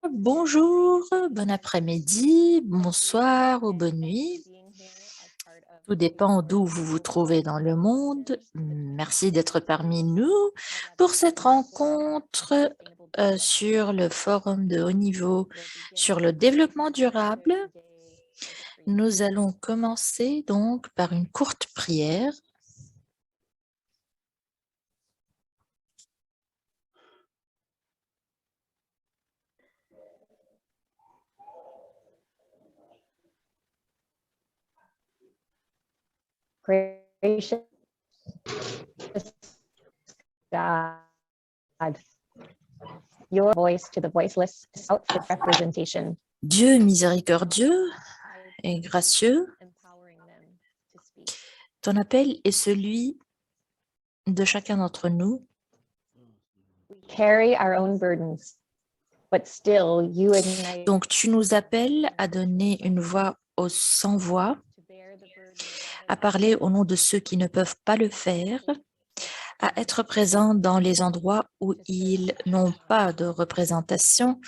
Bonjour, bon après-midi, bonsoir ou bonne nuit. Tout dépend d'où vous vous trouvez dans le monde. Merci d'être parmi nous pour cette rencontre sur le forum de haut niveau sur le développement durable. Nous allons commencer donc par une courte prière. Gracious God, your voice to the voiceless, out for representation, Dieu miséricordieux et gracieux, empowering them to speak. ton appel est celui de chacun d'entre nous. We carry our own burdens, but still you ignite Donc, tu nous appelles à donner une voix aux sans-voix, to bear the burden of à others, parler au nom de ceux qui ne peuvent pas le faire, à être présents dans les endroits où ils n'ont pas de représentation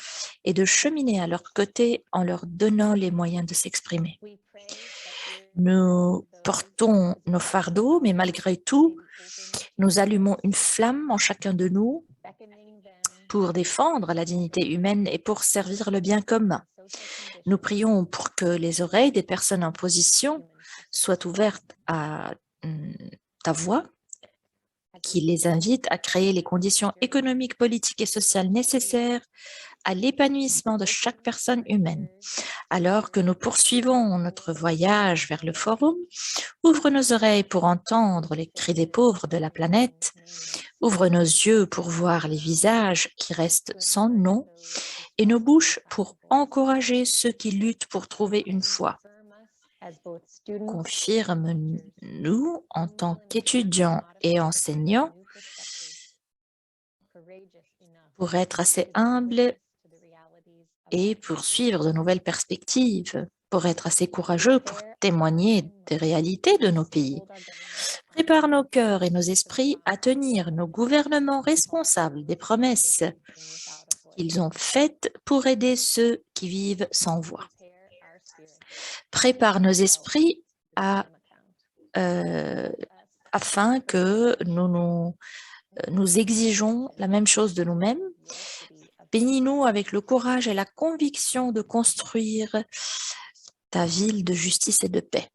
et de cheminer à leur côté en leur donnant les moyens de s'exprimer. we pray that ears Nous portons nos fardeaux, mais malgré tout, may be open, nous allumons une flamme en chacun de nous beckoning them pour défendre la dignité humaine et pour servir le bien commun. social Nous conditions prions pour que les oreilles des personnes en position human soient ouvertes à ta voix, as qui we les invite à créer les conditions économiques, politiques et sociales nécessaires à l'épanouissement de chaque personne humaine. Alors que nous poursuivons notre voyage vers le forum, ouvre nos oreilles pour entendre les cris des pauvres de la planète, ouvre nos yeux pour voir les visages qui restent sans nom et nos bouches pour encourager ceux qui luttent pour trouver une foi. Confirme-nous en tant qu'étudiants et enseignants pour être assez humbles et pour suivre de nouvelles perspectives, pour être assez courageux pour témoigner des réalités de nos pays. Prépare nos cœurs et nos esprits à tenir nos gouvernements responsables des promesses qu'ils ont faites pour aider ceux qui vivent sans voix. Prépare nos esprits afin que nous exigeons la même chose de nous-mêmes. Bénis-nous avec le courage et la conviction de construire ta ville de justice et de paix.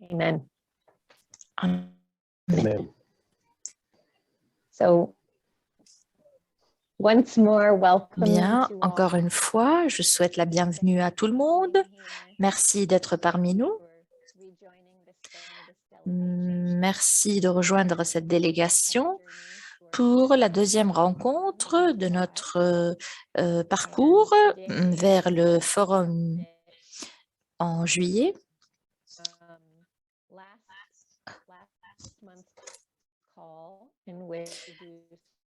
Amen. Amen. Amen. So, once more, welcome Bien, to all. encore une fois, je souhaite la bienvenue à tout le monde. Merci d'être parmi nous. Merci de rejoindre cette délégation pour la deuxième rencontre de notre parcours vers le forum en juillet.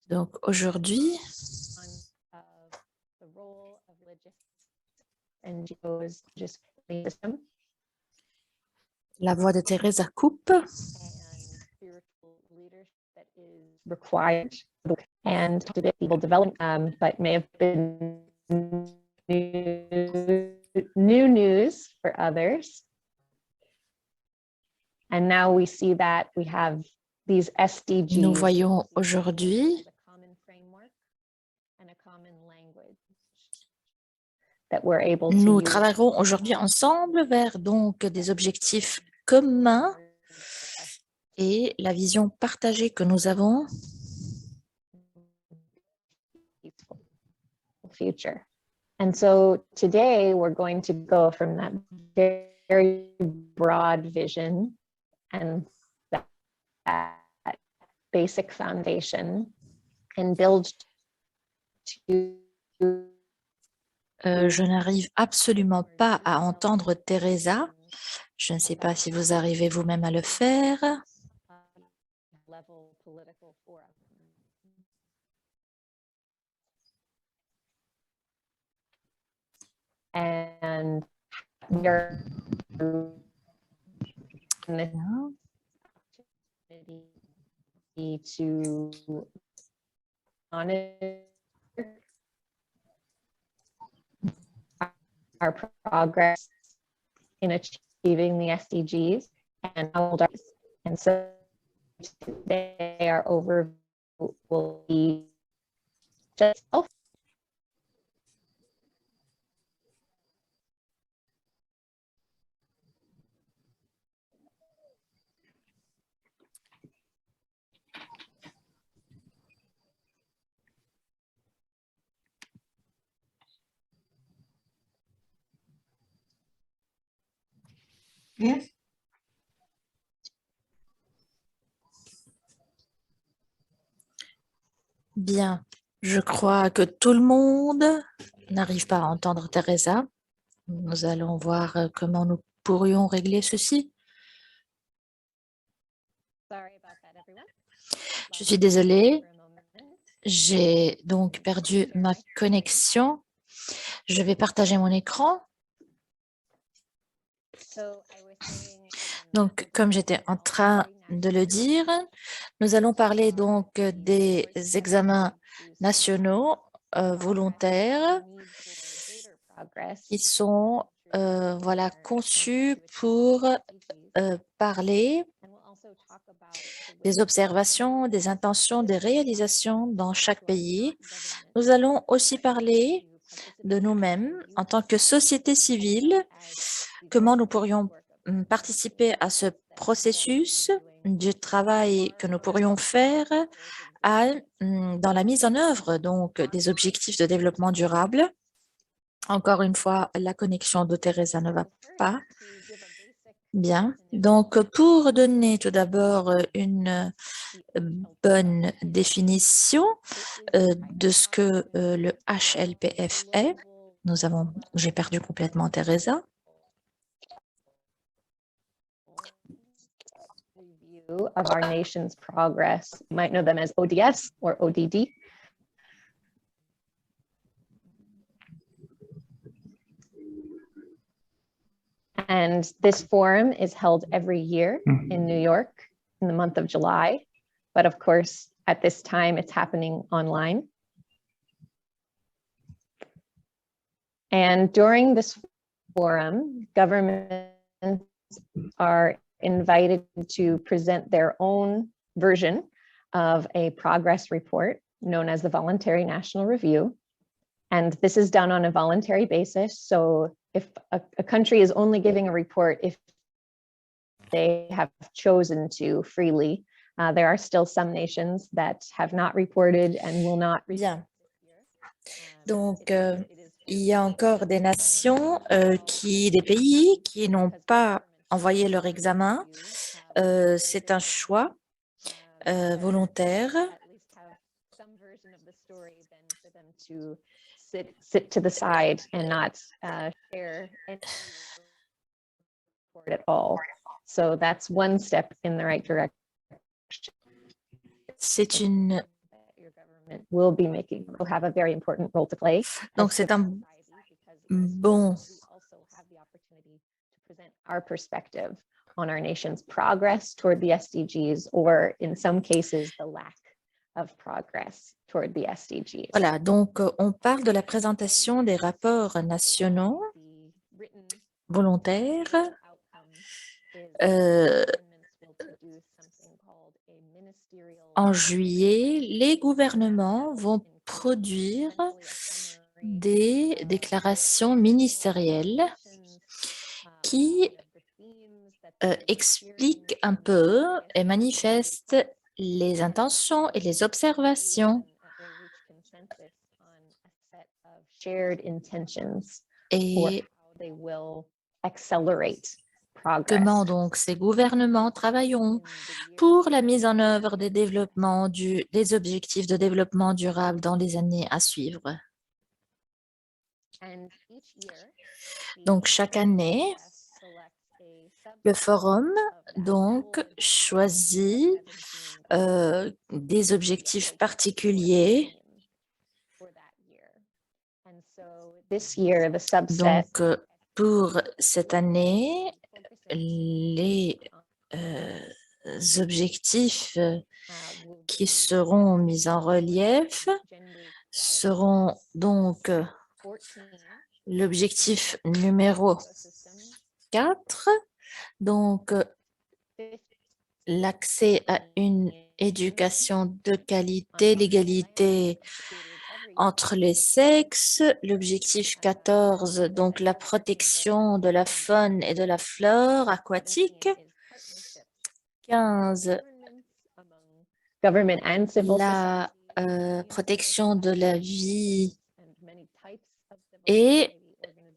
Donc aujourd'hui, la voix de Teresa coupe. Required and people develop, but may have been new news for others. And now we see that we have these SDGs. Nous voyons aujourd'hui a common framework and a common language that we're able to Nous use. travaillerons aujourd'hui ensemble vers donc des objectifs communs et la vision partagée que nous avons Future. And so today we're going to go from that very broad vision and that basic foundation and build to je n'arrive absolument pas à entendre Teresa. Je ne sais pas si vous arrivez vous-même à le faire. level political forum. And we're in this to monitor our progress in achieving the SDGs and so today our overview will be just Yes. Bien, je crois que tout le monde n'arrive pas à entendre Teresa. Nous allons voir comment nous pourrions régler ceci. Sorry about that, everyone. Je suis désolée, j'ai donc perdu ma connexion. Je vais partager mon écran. Donc, comme j'étais en train de le dire, nous allons parler donc des examens nationaux volontaires qui sont voilà, conçus pour parler des observations, des intentions, des réalisations dans chaque pays. Nous allons aussi parler de nous-mêmes en tant que société civile, comment nous pourrions participer à ce processus du travail que nous pourrions faire dans la mise en œuvre donc des objectifs de développement durable. Encore une fois, la connexion de Teresa ne va pas. Bien. Donc, pour donner tout d'abord une bonne définition de ce que le HLPF est, j'ai perdu complètement Teresa. Of our nation's progress. You might know them as ODS or ODD. And this forum is held every year in New York in the month of July. But of course, at this time, it's happening online. And during this forum, governments are invited to present their own version of a progress report known as the Voluntary National Review. And this is done on a voluntary basis. So if a country is only giving a report if they have chosen to freely, there are still some nations that have not reported and will not. Bien. Donc, il y a encore des nations, des pays qui n'ont pas envoyé leur examen. C'est un choix volontaire. Sit to the side and not share any report at all. So that's one step in the right direction. C'est une. Your government will be making, will have a very important role to play. Donc c'est un bon. Also have the opportunity to present our perspective on our nation's progress toward the SDGs, or in some cases, the lack of progress toward the SDGs. Voilà, donc on parle de la présentation des rapports nationaux volontaires. En juillet, les gouvernements vont produire des déclarations ministérielles qui expliquent un peu et manifestent les intentions et les observations. Et comment donc ces gouvernements travailleront pour la mise en œuvre des objectifs de développement durable dans les années à suivre. Donc chaque année, le forum donc choisit des objectifs particuliers. Donc pour cette année, les objectifs qui seront mises en relief seront donc l'objectif numéro 4, donc l'accès à une éducation de qualité, l'égalité entre les sexes, l'objectif 14, donc la protection de la faune et de la flore aquatique, 15, government and civil la protection de la vie et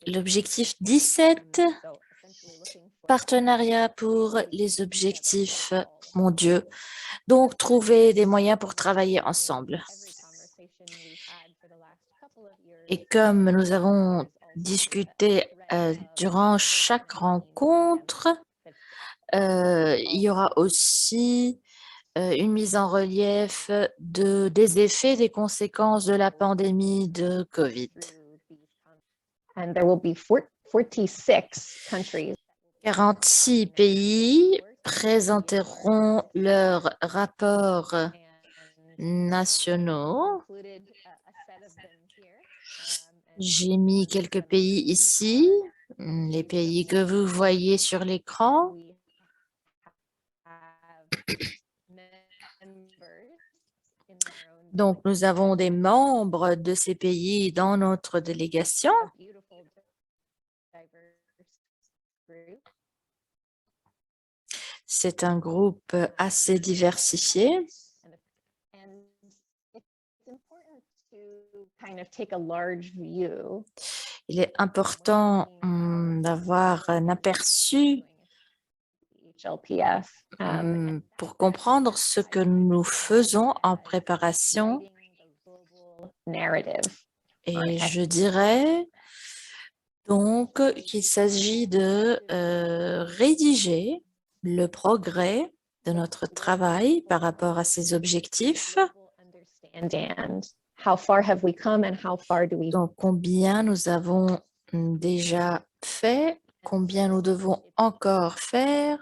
l'objectif 17, partenariat pour les objectifs mondiaux. Donc, trouver des moyens pour travailler ensemble. Et comme nous avons discuté durant chaque rencontre, il y aura aussi une mise en relief des effets, des conséquences de la pandémie de COVID. And there will be 46 countries. 46 pays présenteront leurs rapports nationaux. J'ai mis quelques pays ici, les pays que vous voyez sur l'écran. Donc, nous avons des membres de ces pays dans notre délégation. C'est un groupe assez diversifié. Il est important d'avoir un aperçu pour comprendre ce que nous faisons en préparation. Et je dirais donc qu'il s'agit de rédiger le progrès de notre travail par rapport à ces objectifs. Donc, combien nous avons déjà fait, combien nous devons encore faire.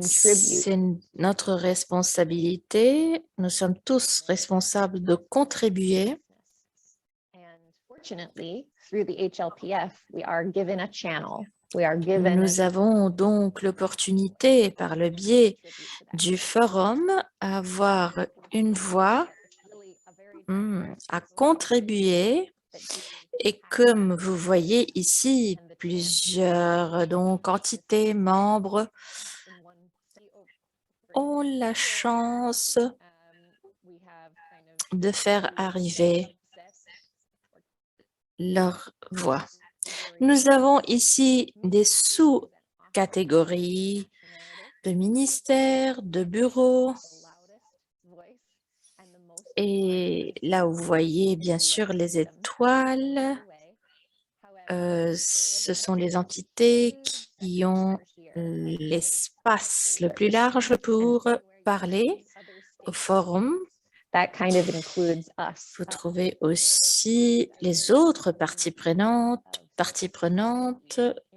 C'est notre responsabilité. Nous sommes tous responsables de contribuer. Nous avons donc l'opportunité, par le biais du forum, à avoir une voix, à contribuer. Et comme vous voyez ici, plusieurs entités, membres ont la chance de faire arriver leur voix. Nous avons ici des sous-catégories de ministères, de bureaux. Et là, vous voyez bien sûr les étoiles. Ce sont les entités qui ont l'espace le plus large pour parler au forum. Vous trouvez aussi les autres parties prenantes,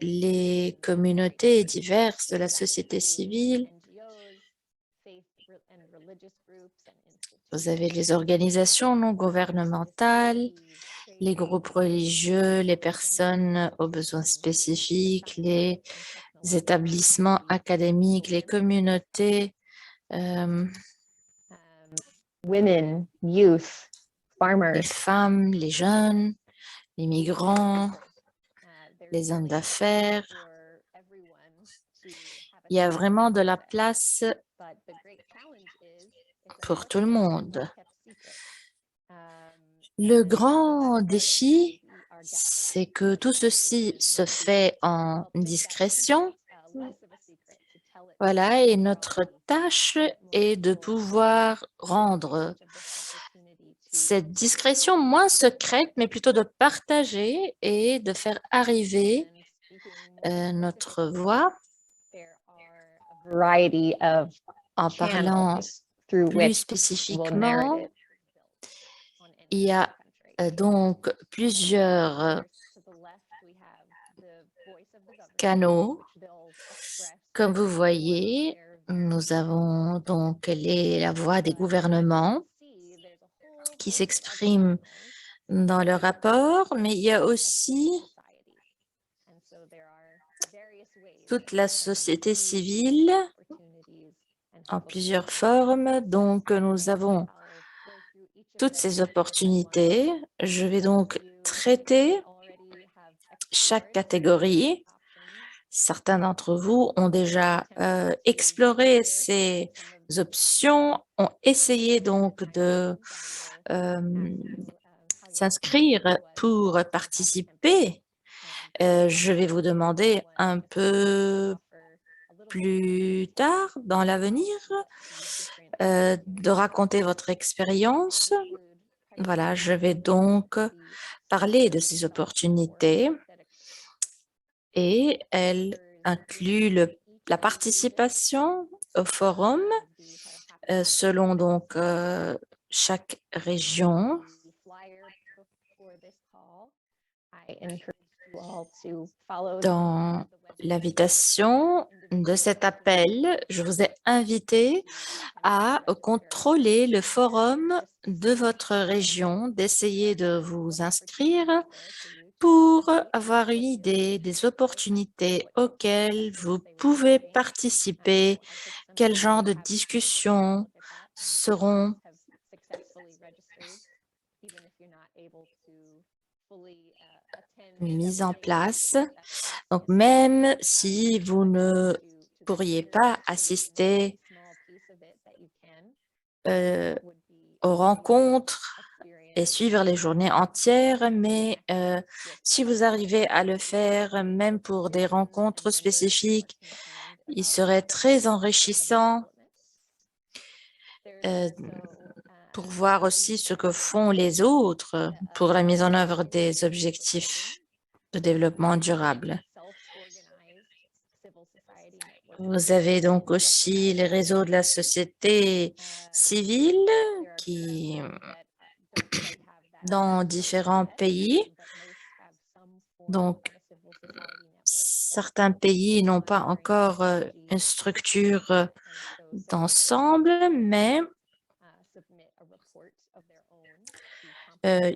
les communautés diverses de la société civile. Vous avez les organisations non gouvernementales, les groupes religieux, les personnes aux besoins spécifiques, les établissements académiques, les communautés, women, youth, farmers. Les femmes, les jeunes, les migrants, les hommes d'affaires. Il y a vraiment de la place pour tout le monde. Le grand défi, c'est que tout ceci se fait en discrétion. Voilà, et notre tâche est de pouvoir rendre cette discrétion moins secrète, mais plutôt de partager et de faire arriver notre voix en parlant plus spécifiquement. Il y a donc plusieurs canaux Comme vous voyez, nous avons donc la voix des gouvernements qui s'expriment dans le rapport, mais il y a aussi toute la société civile en plusieurs formes. Donc, nous avons toutes ces opportunités. Je vais donc traiter chaque catégorie. Certains d'entre vous ont déjà exploré ces options, ont essayé donc de s'inscrire pour participer. Je vais vous demander un peu plus tard dans l'avenir de raconter votre expérience. Voilà, je vais donc parler de ces opportunités et elles incluent la participation au forum selon donc chaque région. Dans l'invitation de cet appel, je vous ai invité à contrôler le forum de votre région, d'essayer de vous inscrire pour avoir une idée des opportunités auxquelles vous pouvez participer, quel genre de discussions seront mises en place. Donc, même si vous ne pourriez pas assister aux rencontres et suivre les journées entières, mais si vous arrivez à le faire, même pour des rencontres spécifiques, il serait très enrichissant pour voir aussi ce que font les autres pour la mise en œuvre des objectifs de développement durable. Vous avez donc aussi les réseaux de la société civile qui, dans différents pays, donc certains pays n'ont pas encore une structure d'ensemble, mais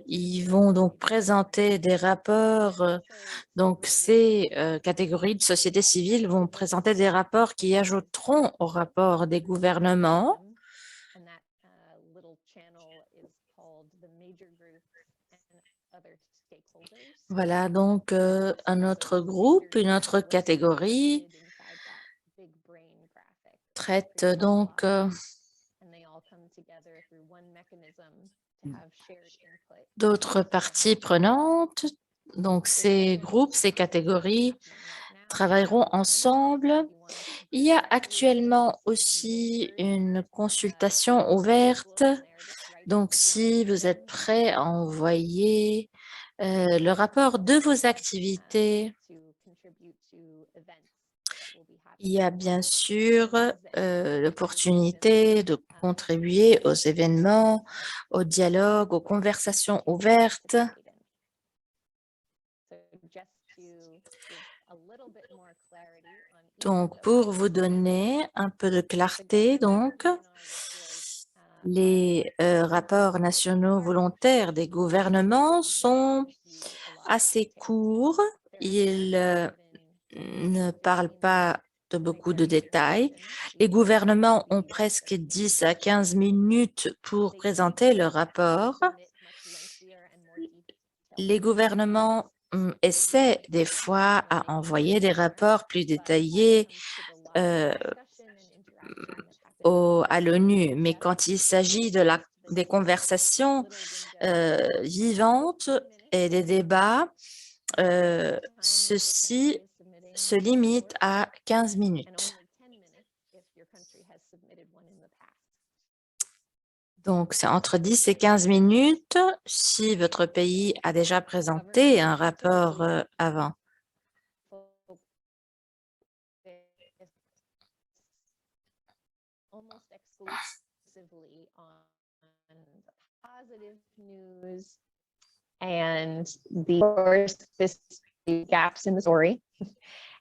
ils vont donc présenter des rapports. Donc, ces catégories de société civile vont présenter des rapports qui ajouteront au rapport des gouvernements. Voilà donc un autre groupe, une autre catégorie traite donc d'autres parties prenantes. Donc, ces groupes, ces catégories travailleront ensemble. Il y a actuellement aussi une consultation ouverte. Donc, si vous êtes prêt à envoyer le rapport de vos activités, il y a bien sûr l'opportunité de contribuer aux événements, aux dialogues, aux conversations ouvertes. Donc, pour vous donner un peu de clarté, donc, les rapports nationaux volontaires des gouvernements sont assez courts. Ils ne parlent pas de beaucoup de détails. Les gouvernements ont presque 10 à 15 minutes pour présenter le rapport. Les gouvernements essaient des fois à envoyer des rapports plus détaillés à l'ONU, mais quand il s'agit des conversations vivantes et des débats, ceci se limite à 15 minutes. Donc, c'est entre 10 et 15 minutes si votre pays a déjà présenté un rapport avant. And the gaps in the story.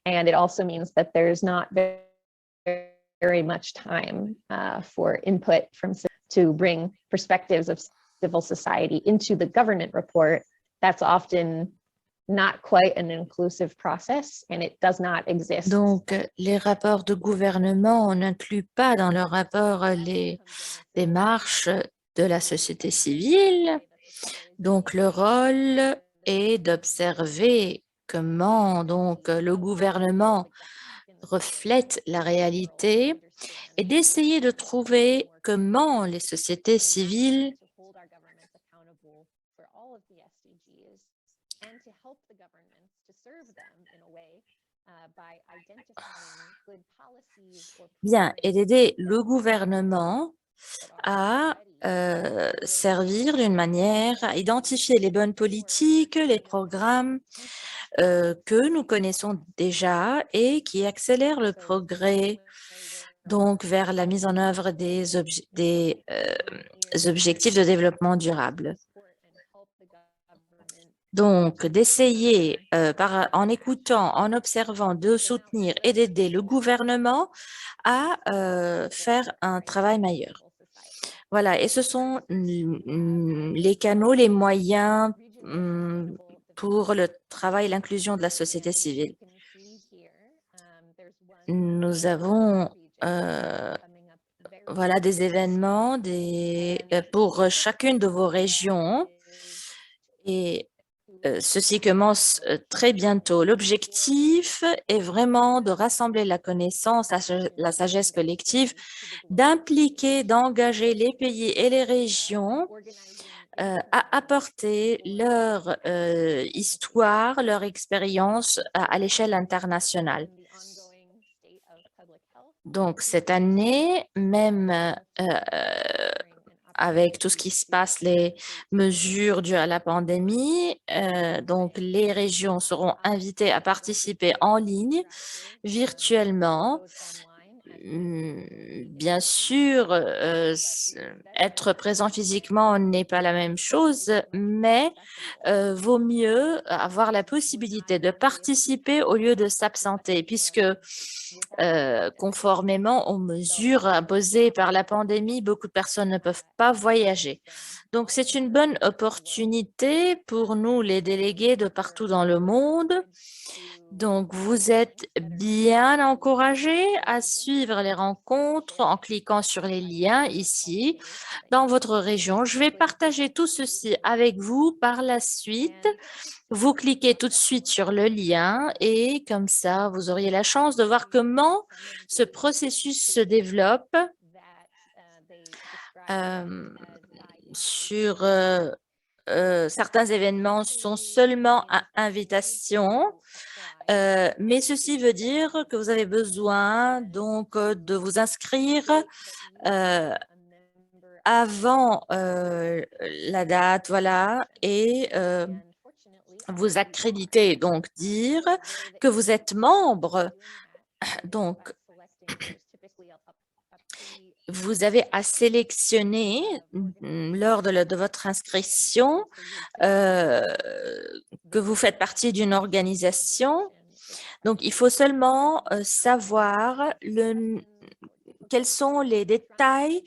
And it also means that there's not very much time for input from to bring perspectives of civil society into the government report. That's often not quite an inclusive process and it does not exist. Donc, les rapports de gouvernement n'incluent pas dans leur rapport les démarches de la société civile. Donc, le rôle est d'observer comment donc le gouvernement reflète la réalité et d'essayer de trouver comment les sociétés civiles bien et d'aider le gouvernement à servir d'une manière à identifier les bonnes politiques, les programmes que nous connaissons déjà et qui accélèrent le progrès donc vers la mise en œuvre des objectifs de développement durable. Donc, d'essayer, en écoutant, en observant, de soutenir et d'aider le gouvernement à faire un travail meilleur. Voilà, et ce sont les canaux, les moyens pour le travail et l'inclusion de la société civile. Nous avons voilà, des événements pour chacune de vos régions et ceci commence très bientôt. L'objectif est vraiment de rassembler la connaissance, la sagesse collective, d'impliquer, d'engager les pays et les régions à apporter leur histoire, leur expérience à l'échelle internationale. Donc, cette année, même avec tout ce qui se passe, les mesures dues à la pandémie, donc les régions seront invitées à participer en ligne, virtuellement. Bien sûr, être présent physiquement n'est pas la même chose, mais vaut mieux avoir la possibilité de participer au lieu de s'absenter, puisque conformément aux mesures imposées par la pandémie, beaucoup de personnes ne peuvent pas voyager. Donc, c'est une bonne opportunité pour nous, les délégués de partout dans le monde. Donc, vous êtes bien encouragés à suivre les rencontres en cliquant sur les liens ici dans votre région. Je vais partager tout ceci avec vous par la suite. Vous cliquez tout de suite sur le lien et comme ça, vous auriez la chance de voir comment ce processus se développe sur certains événements sont seulement à invitation, mais ceci veut dire que vous avez besoin donc de vous inscrire avant la date, voilà, et vous accréditer, donc dire que vous êtes membre. Donc, vous avez à sélectionner lors de votre inscription que vous faites partie d'une organisation. Donc, il faut seulement savoir quels sont les détails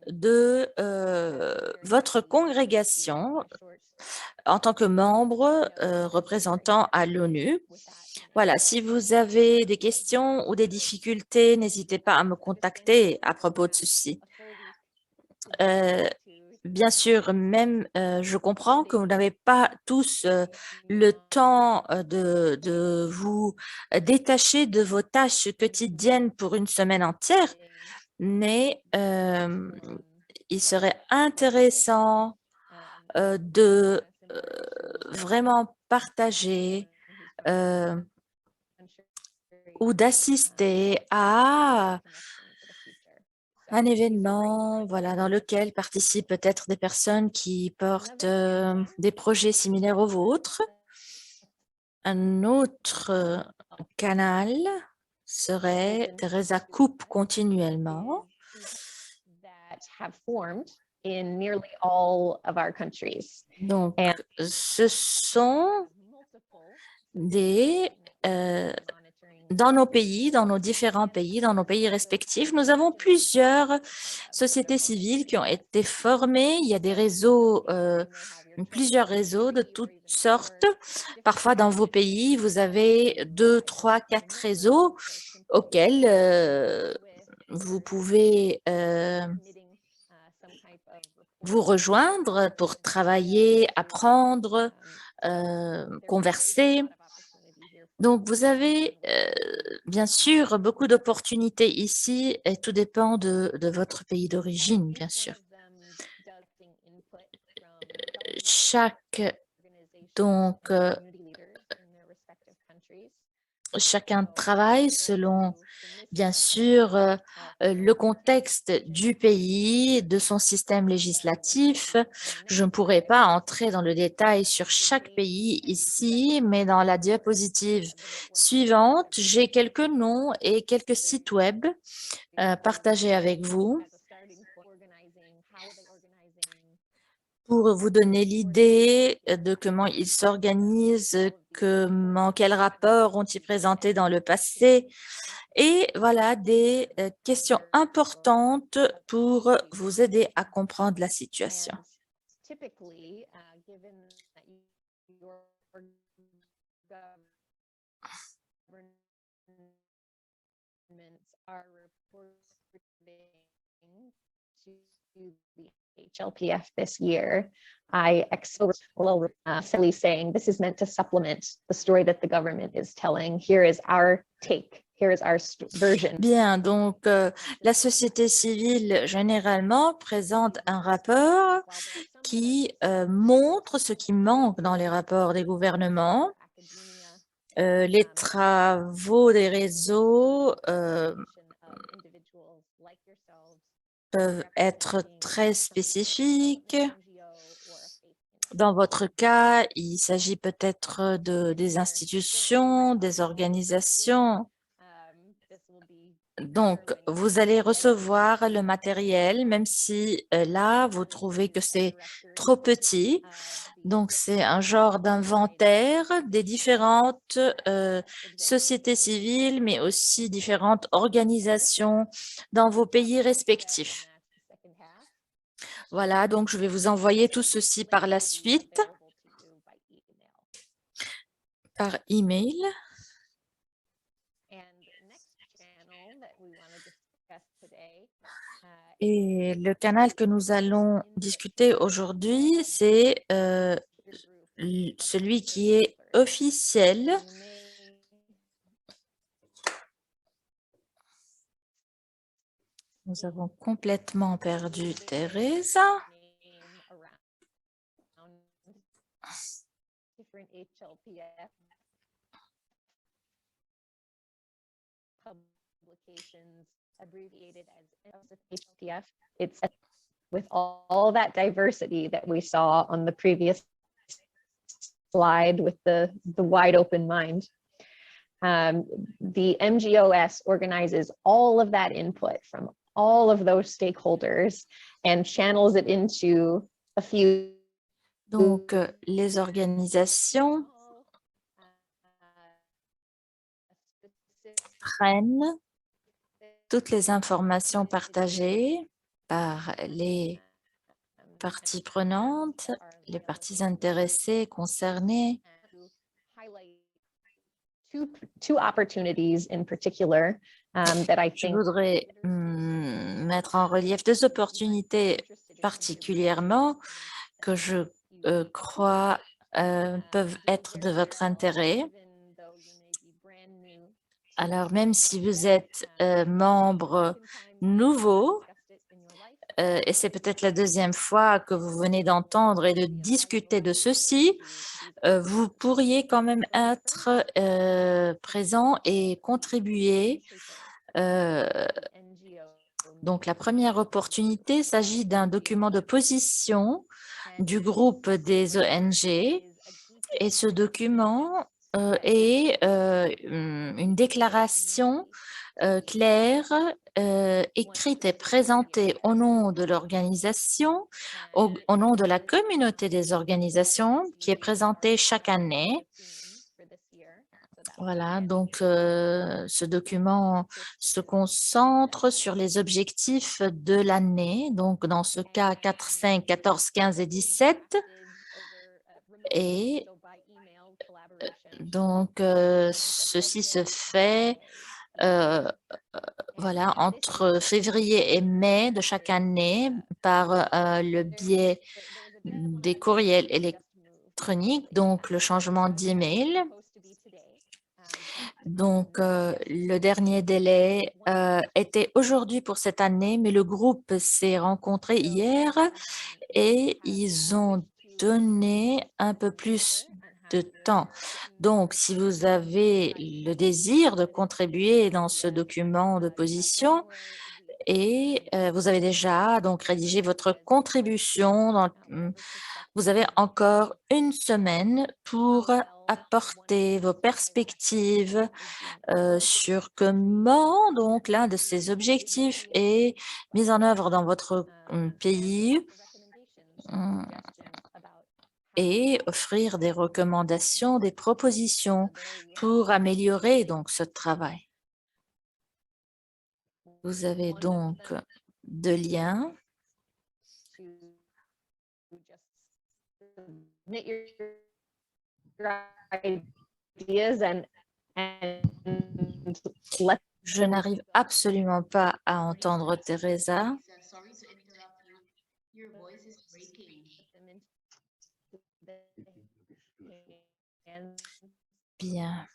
de votre congrégation en tant que membre représentant à l'ONU. Voilà, si vous avez des questions ou des difficultés, n'hésitez pas à me contacter à propos de ceci. Bien sûr, même je comprends que vous n'avez pas tous le temps de vous détacher de vos tâches quotidiennes pour une semaine entière, mais il serait intéressant de vraiment partager ou d'assister à un événement voilà, dans lequel participent peut-être des personnes qui portent des projets similaires aux vôtres. Un autre canal serait Teresa coupe continuellement. Donc, ce sont des dans nos pays, dans nos différents pays, dans nos pays respectifs, nous avons plusieurs sociétés civiles qui ont été formées. Il y a des réseaux, plusieurs réseaux de toutes sortes. Parfois, dans vos pays, vous avez 2, 3, 4 réseaux auxquels vous pouvez vous rejoindre pour travailler, apprendre, converser. Donc, vous avez bien sûr beaucoup d'opportunités ici et tout dépend de votre pays d'origine, bien sûr. Donc, chacun travaille selon, bien sûr, le contexte du pays, de son système législatif. Je ne pourrais pas entrer dans le détail sur chaque pays ici, mais dans la diapositive suivante, j'ai quelques noms et quelques sites web partagés avec vous pour vous donner l'idée de comment ils s'organisent, quels rapports ont-ils présenté dans le passé, et voilà des questions importantes pour vous aider à comprendre la situation. HLPF this year, I silly saying this is meant to supplement the story that the government is telling. Here is our take. Here is our version. Bien, donc la société civile généralement présente un rapport qui montre ce qui manque dans les rapports des gouvernements. Les travaux des réseaux peuvent être très spécifiques. Dans votre cas, il s'agit peut-être des institutions, des organisations. Donc, vous allez recevoir le matériel, même si là, vous trouvez que c'est trop petit. Donc, c'est un genre d'inventaire des différentes sociétés civiles, mais aussi différentes organisations dans vos pays respectifs. Voilà, donc je vais vous envoyer tout ceci par la suite, par email. Et le canal que nous allons discuter aujourd'hui, c'est celui qui est officiel. Nous avons complètement perdu Teresa. Abbreviated as HLPF. It's with all that diversity that we saw on the previous slide with the wide open mind. The MGOS organizes all of that input from all of those stakeholders and channels it into a few. Donc, les organisations prennent toutes les informations partagées par les parties prenantes, les parties intéressées, concernées. Two opportunities in particular that I Je think voudrais mettre en relief deux opportunités particulièrement que je crois peuvent être de votre intérêt. Alors, même si vous êtes membre nouveau, et c'est peut-être la deuxième fois que vous venez d'entendre et de discuter de ceci, vous pourriez quand même être présent et contribuer. Donc, la première opportunité s'agit d'un document de position du groupe des ONG et ce document est une déclaration claire, écrite et présentée au nom de l'organisation, au nom de la communauté des organisations qui est présentée chaque année. Voilà, donc ce document se concentre sur les objectifs de l'année, donc dans ce cas 4, 5, 14, 15 et 17. Et donc ceci se fait voilà, entre février et mai de chaque année par le biais des courriels électroniques, donc le changement d'email. Donc, le dernier délai était aujourd'hui pour cette année, mais le groupe s'est rencontré hier et ils ont donné un peu plus de temps. Donc, si vous avez le désir de contribuer dans ce document de position et vous avez déjà donc rédigé votre contribution, vous avez encore une semaine pour apporter vos perspectives sur comment donc l'un de ces objectifs est mis en œuvre dans votre pays et offrir des recommandations, des propositions pour améliorer donc ce travail. Vous avez donc deux liens. Je n'arrive absolument pas à entendre Teresa. Bien.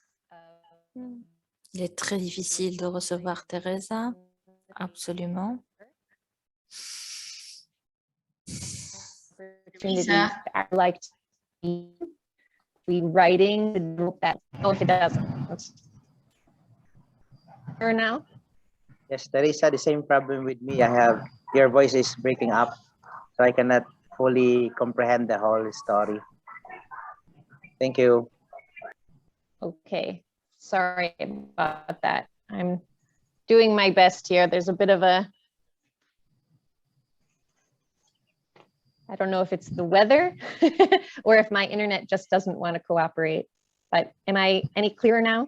Il est très difficile de recevoir Teresa. Absolument. Opportunities. I like to be writing the group that. Oh, if it doesn't. Here now. Yes, Teresa, the same problem with me. I have your voice is breaking up, so I cannot fully comprehend the whole story. Thank you. Okay, sorry about that. I'm doing my best here. There's a bit of a, I don't know if it's the weather or if my internet just doesn't want to cooperate, but am I any clearer now?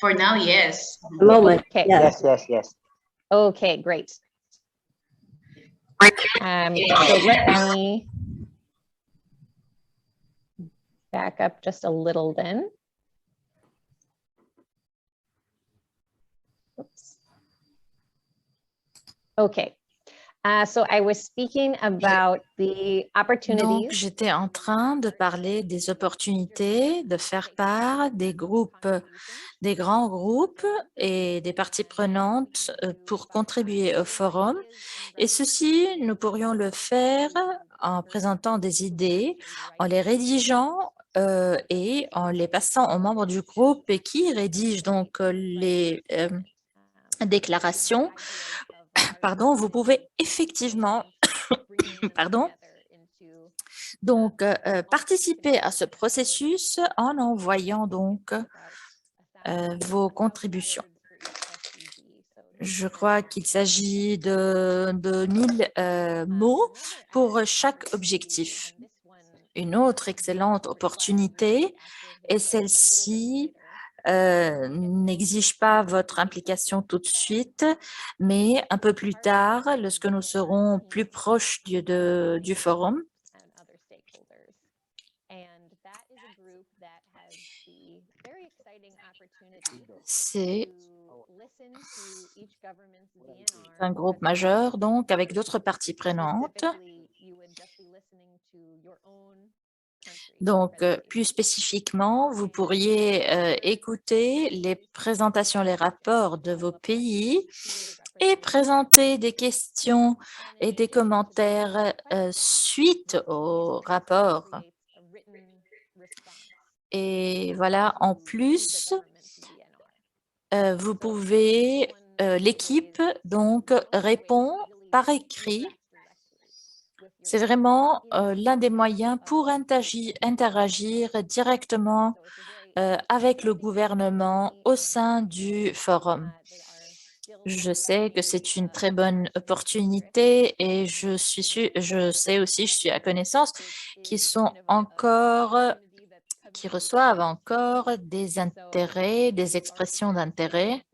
For now, yes. Moment. Okay. Yes, yes, yes. Okay, great. So let me back up just a little then. Oops. Okay. So I was speaking about the Donc, opportunities. j'étais en train de parler des opportunités, de faire part des groupes, des grands groupes et des parties prenantes pour contribuer au forum. Et ceci, nous pourrions le faire en présentant des idées, en les rédigeant et en les passant aux membres du groupe et qui rédigent donc les déclarations. Pardon, vous pouvez effectivement pardon, donc participer à ce processus en envoyant donc vos contributions. Je crois qu'il s'agit de 1000 mots pour chaque objectif. Une autre excellente opportunité est celle-ci n'exige pas votre implication tout de suite, mais un peu plus tard, lorsque nous serons plus proches du forum. C'est un groupe majeur, donc, avec d'autres parties prenantes. Donc, plus spécifiquement, vous pourriez écouter les présentations, les rapports de vos pays et présenter des questions et des commentaires suite au rapport. Et voilà, en plus, vous pouvez, l'équipe donc répond par écrit. C'est vraiment l'un des moyens pour interagir directement avec le gouvernement au sein du forum. Je sais que c'est une très bonne opportunité et je sais aussi, je suis à connaissance, qu'ils sont encore qui reçoivent encore des intérêts, des expressions d'intérêt.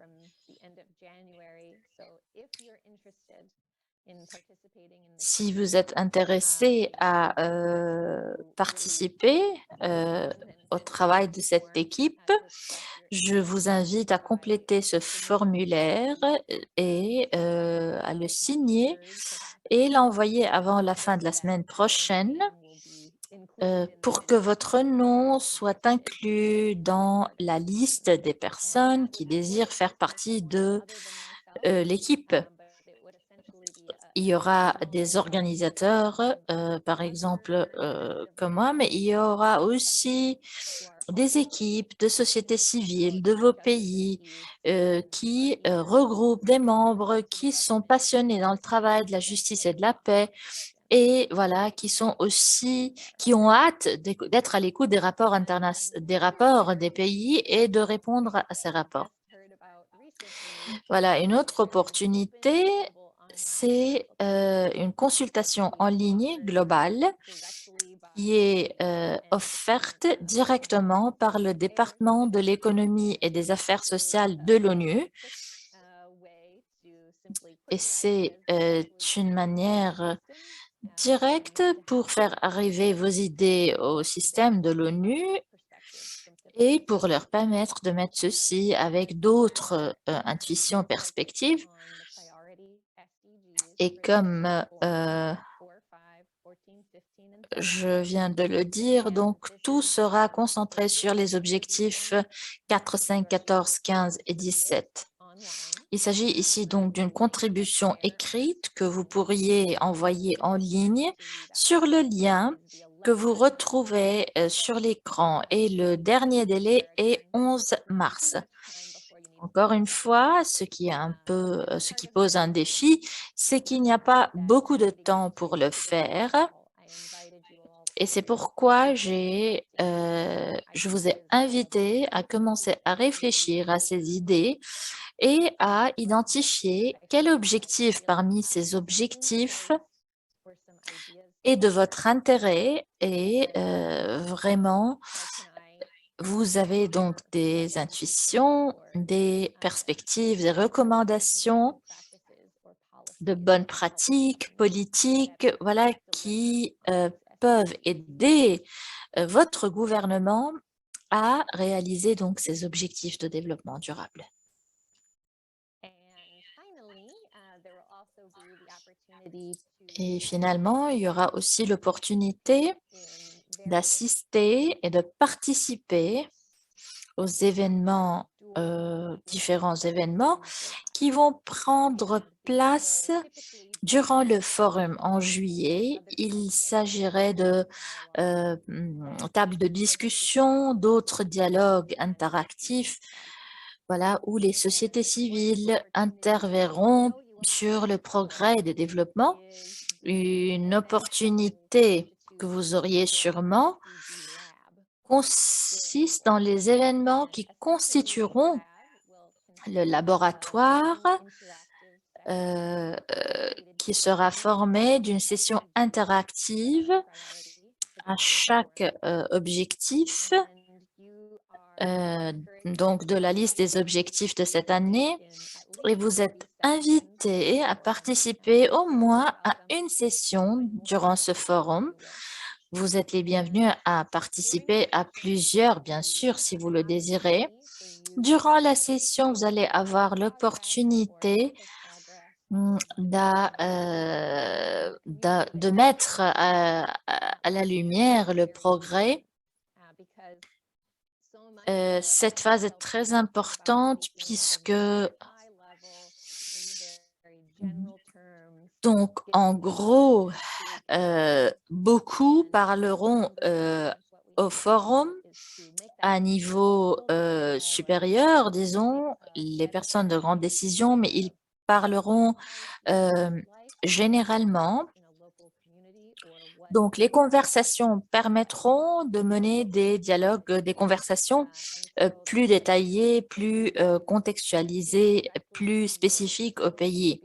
Si vous êtes intéressé à participer au travail de cette équipe, je vous invite à compléter ce formulaire et à le signer et l'envoyer avant la fin de la semaine prochaine pour que votre nom soit inclus dans la liste des personnes qui désirent faire partie de l'équipe. Il y aura des organisateurs, par exemple comme moi, mais il y aura aussi des équipes de société civile de vos pays qui regroupent des membres qui sont passionnés dans le travail de la justice et de la paix et voilà, qui ont hâte d'être à l'écoute des rapports des pays et de répondre à ces rapports. Voilà, une autre opportunité, c'est une consultation en ligne globale qui est offerte directement par le département de l'économie et des affaires sociales de l'ONU. Et c'est une manière directe pour faire arriver vos idées au système de l'ONU et pour leur permettre de mettre ceci avec d'autres intuitions, perspectives. Et comme je viens de le dire, donc tout sera concentré sur les objectifs 4, 5, 14, 15 et 17. Il s'agit ici donc d'une contribution écrite que vous pourriez envoyer en ligne sur le lien que vous retrouvez sur l'écran et le dernier délai est 11 mars. Encore une fois, ce qui pose un défi, c'est qu'il n'y a pas beaucoup de temps pour le faire. Et c'est pourquoi je vous ai invité à commencer à réfléchir à ces idées et à identifier quel objectif parmi ces objectifs est de votre intérêt et vraiment, vous avez donc des intuitions, des perspectives, des recommandations de bonnes pratiques politiques, voilà, qui peuvent aider votre gouvernement à réaliser donc ces objectifs de développement durable. Et finalement, il y aura aussi l'opportunité d'assister et de participer aux événements, différents événements qui vont prendre place durant le forum en juillet. Il s'agirait de tables de discussion, d'autres dialogues interactifs, voilà, où les sociétés civiles interviendront sur le progrès et le développement. Une opportunité que vous auriez sûrement consiste dans les événements qui constitueront le laboratoire qui sera formé d'une session interactive à chaque objectif, donc de la liste des objectifs de cette année. Et vous êtes invité à participer au moins à une session durant ce forum. Vous êtes les bienvenus à participer à plusieurs, bien sûr, si vous le désirez. Durant la session, vous allez avoir l'opportunité de mettre à la lumière le progrès. Cette phase est très importante puisque, donc, en gros, beaucoup parleront au forum à niveau supérieur, disons, les personnes de grande décision, mais ils parleront généralement. Donc, les conversations permettront de mener des dialogues, des conversations plus détaillées, plus contextualisées, plus spécifiques au pays.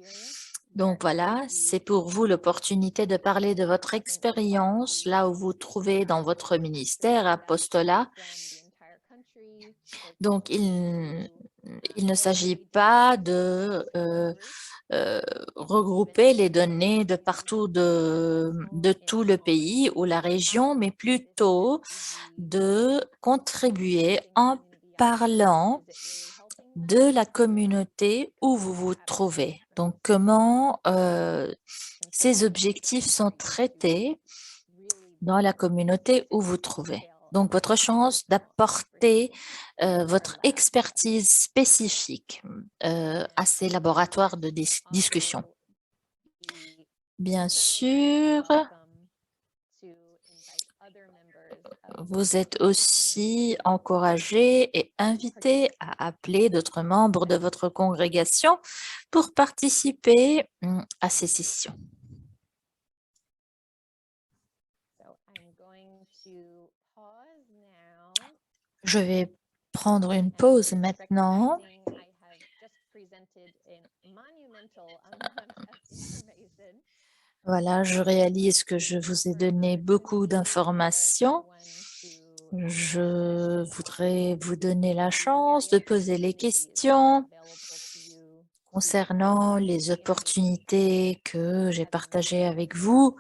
Donc voilà, c'est pour vous l'opportunité de parler de votre expérience là où vous vous trouvez dans votre ministère, apostolat. Donc il ne s'agit pas de regrouper les données de partout de tout le pays ou la région, mais plutôt de contribuer en parlant de la communauté où vous vous trouvez. Donc, comment ces objectifs sont traités dans la communauté où vous trouvez. Donc, votre chance d'apporter votre expertise spécifique à ces laboratoires de discussion. Bien sûr, vous êtes aussi encouragé et invité à appeler d'autres membres de votre congrégation pour participer à ces sessions. Je vais prendre une pause maintenant. Voilà, je réalise que je vous ai donné beaucoup d'informations. Je voudrais vous donner la chance de poser les questions concernant les opportunités que j'ai partagées avec vous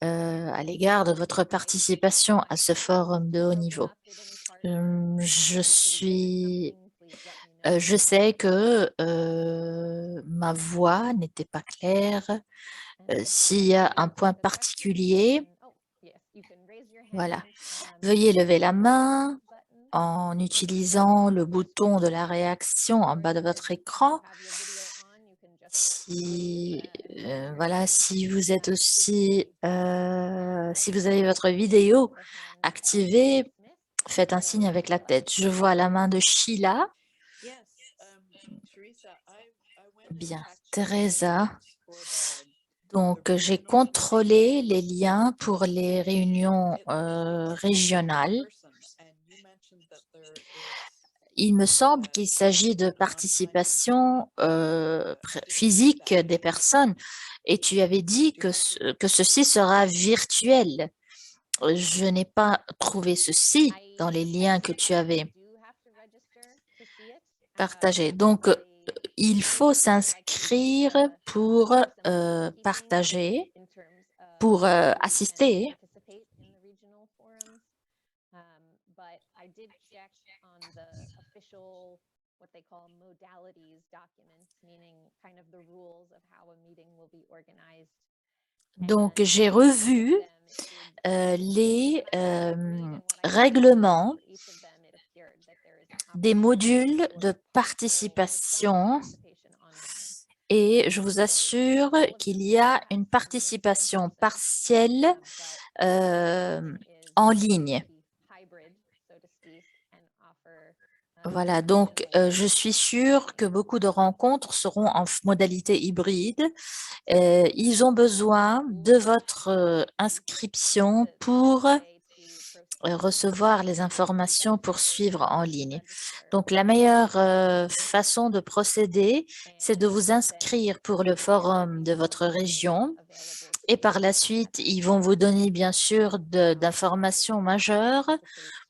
à l'égard de votre participation à ce forum de haut niveau. Je sais que ma voix n'était pas claire. S'il y a un point particulier, voilà, veuillez lever la main en utilisant le bouton de la réaction en bas de votre écran. Voilà, si vous êtes aussi, si vous avez votre vidéo activée, faites un signe avec la tête. Je vois la main de Sheila. Bien, Teresa. Donc, j'ai contrôlé les liens pour les réunions régionales. Il me semble qu'il s'agit de participation physique des personnes et tu avais dit que ceci sera virtuel. Je n'ai pas trouvé ceci dans les liens que tu avais partagés. Donc, il faut s'inscrire pour partager, pour assister. Donc, j'ai revu les règlements des modules de participation et je vous assure qu'il y a une participation partielle en ligne. Voilà, donc je suis sûre que beaucoup de rencontres seront en modalité hybride. Ils ont besoin de votre inscription pour recevoir les informations pour suivre en ligne. Donc, la meilleure façon de procéder, c'est de vous inscrire pour le forum de votre région et par la suite, ils vont vous donner bien sûr d'informations majeures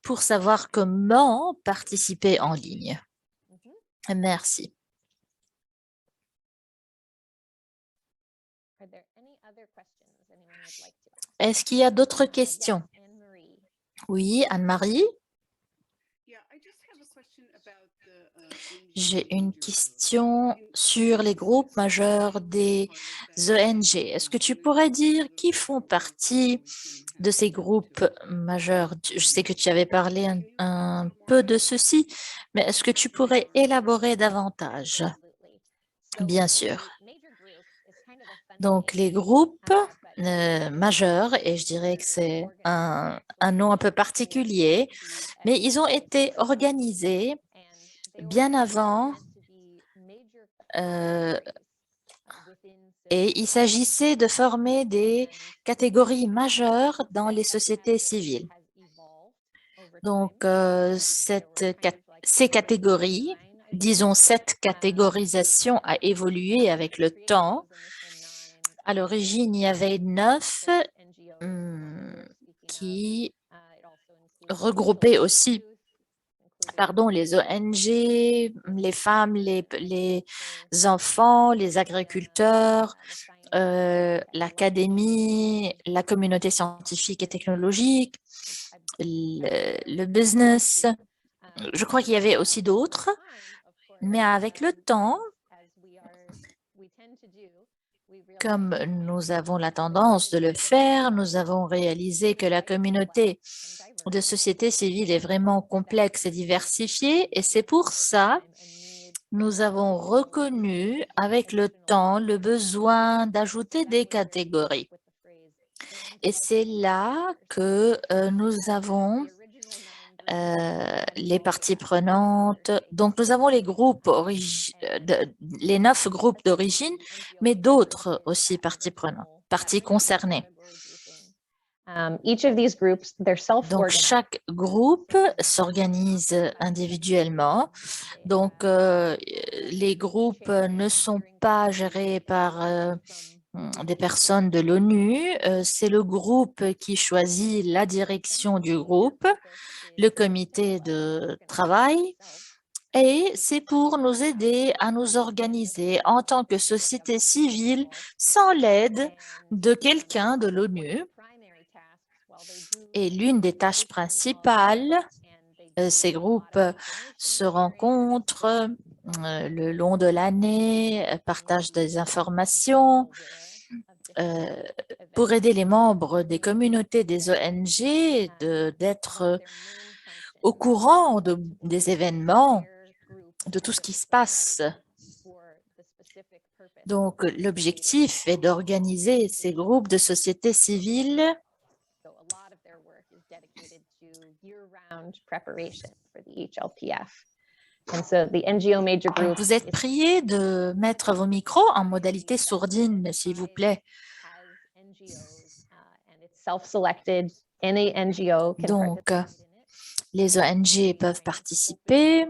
pour savoir comment participer en ligne. Merci. Est-ce qu'il y a d'autres questions? Oui, Anne-Marie. J'ai une question sur les groupes majeurs des ONG. Est-ce que tu pourrais dire qui font partie de ces groupes majeurs? Je sais que tu avais parlé un peu de ceci, mais est-ce que tu pourrais élaborer davantage? Bien sûr. Donc, les groupes majeurs, et je dirais que c'est un nom un peu particulier, mais ils ont été organisés bien avant et il s'agissait de former des catégories majeures dans les sociétés civiles. Donc, ces catégories, disons cette catégorisation a évolué avec le temps À l'origine, il y avait 9 qui regroupaient aussi les ONG, les femmes, les enfants, les agriculteurs, l'académie, la communauté scientifique et technologique, le business. Je crois qu'il y avait aussi d'autres, mais avec le temps, comme nous avons la tendance de le faire, nous avons réalisé que la communauté de société civile est vraiment complexe et diversifiée, et c'est pour ça nous avons reconnu avec le temps le besoin d'ajouter des catégories. Et c'est là que nous avons les parties prenantes. Donc, nous avons les groupes, les 9 groupes d'origine, mais d'autres aussi parties prenantes, parties concernées. Donc, chaque groupe s'organise individuellement. Donc, les groupes ne sont pas gérés par des personnes de l'ONU. C'est le groupe qui choisit la direction du groupe, le comité de travail, et c'est pour nous aider à nous organiser en tant que société civile sans l'aide de quelqu'un de l'ONU. Et l'une des tâches principales, ces groupes se rencontrent le long de l'année, partagent des informations pour aider les membres des communautés des ONG d'être au courant des événements, de tout ce qui se passe. Donc, l'objectif est d'organiser ces groupes de société civile Vous êtes priés de mettre vos micros en modalité sourdine, s'il vous plaît. Donc, les ONG peuvent participer.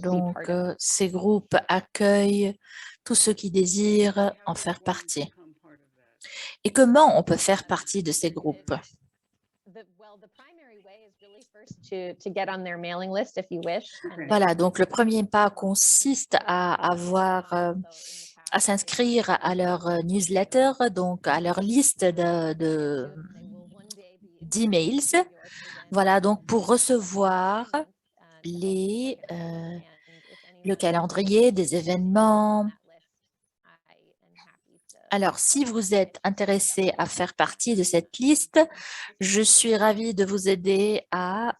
Donc, ces groupes accueillent tous ceux qui désirent en faire partie. Et comment on peut faire partie de ces groupes? Voilà, donc le premier pas consiste à s'inscrire à leur newsletter, donc à leur liste d'emails. Voilà, donc pour recevoir le calendrier des événements. Alors, si vous êtes intéressé à faire partie de cette liste, je suis ravie de vous aider à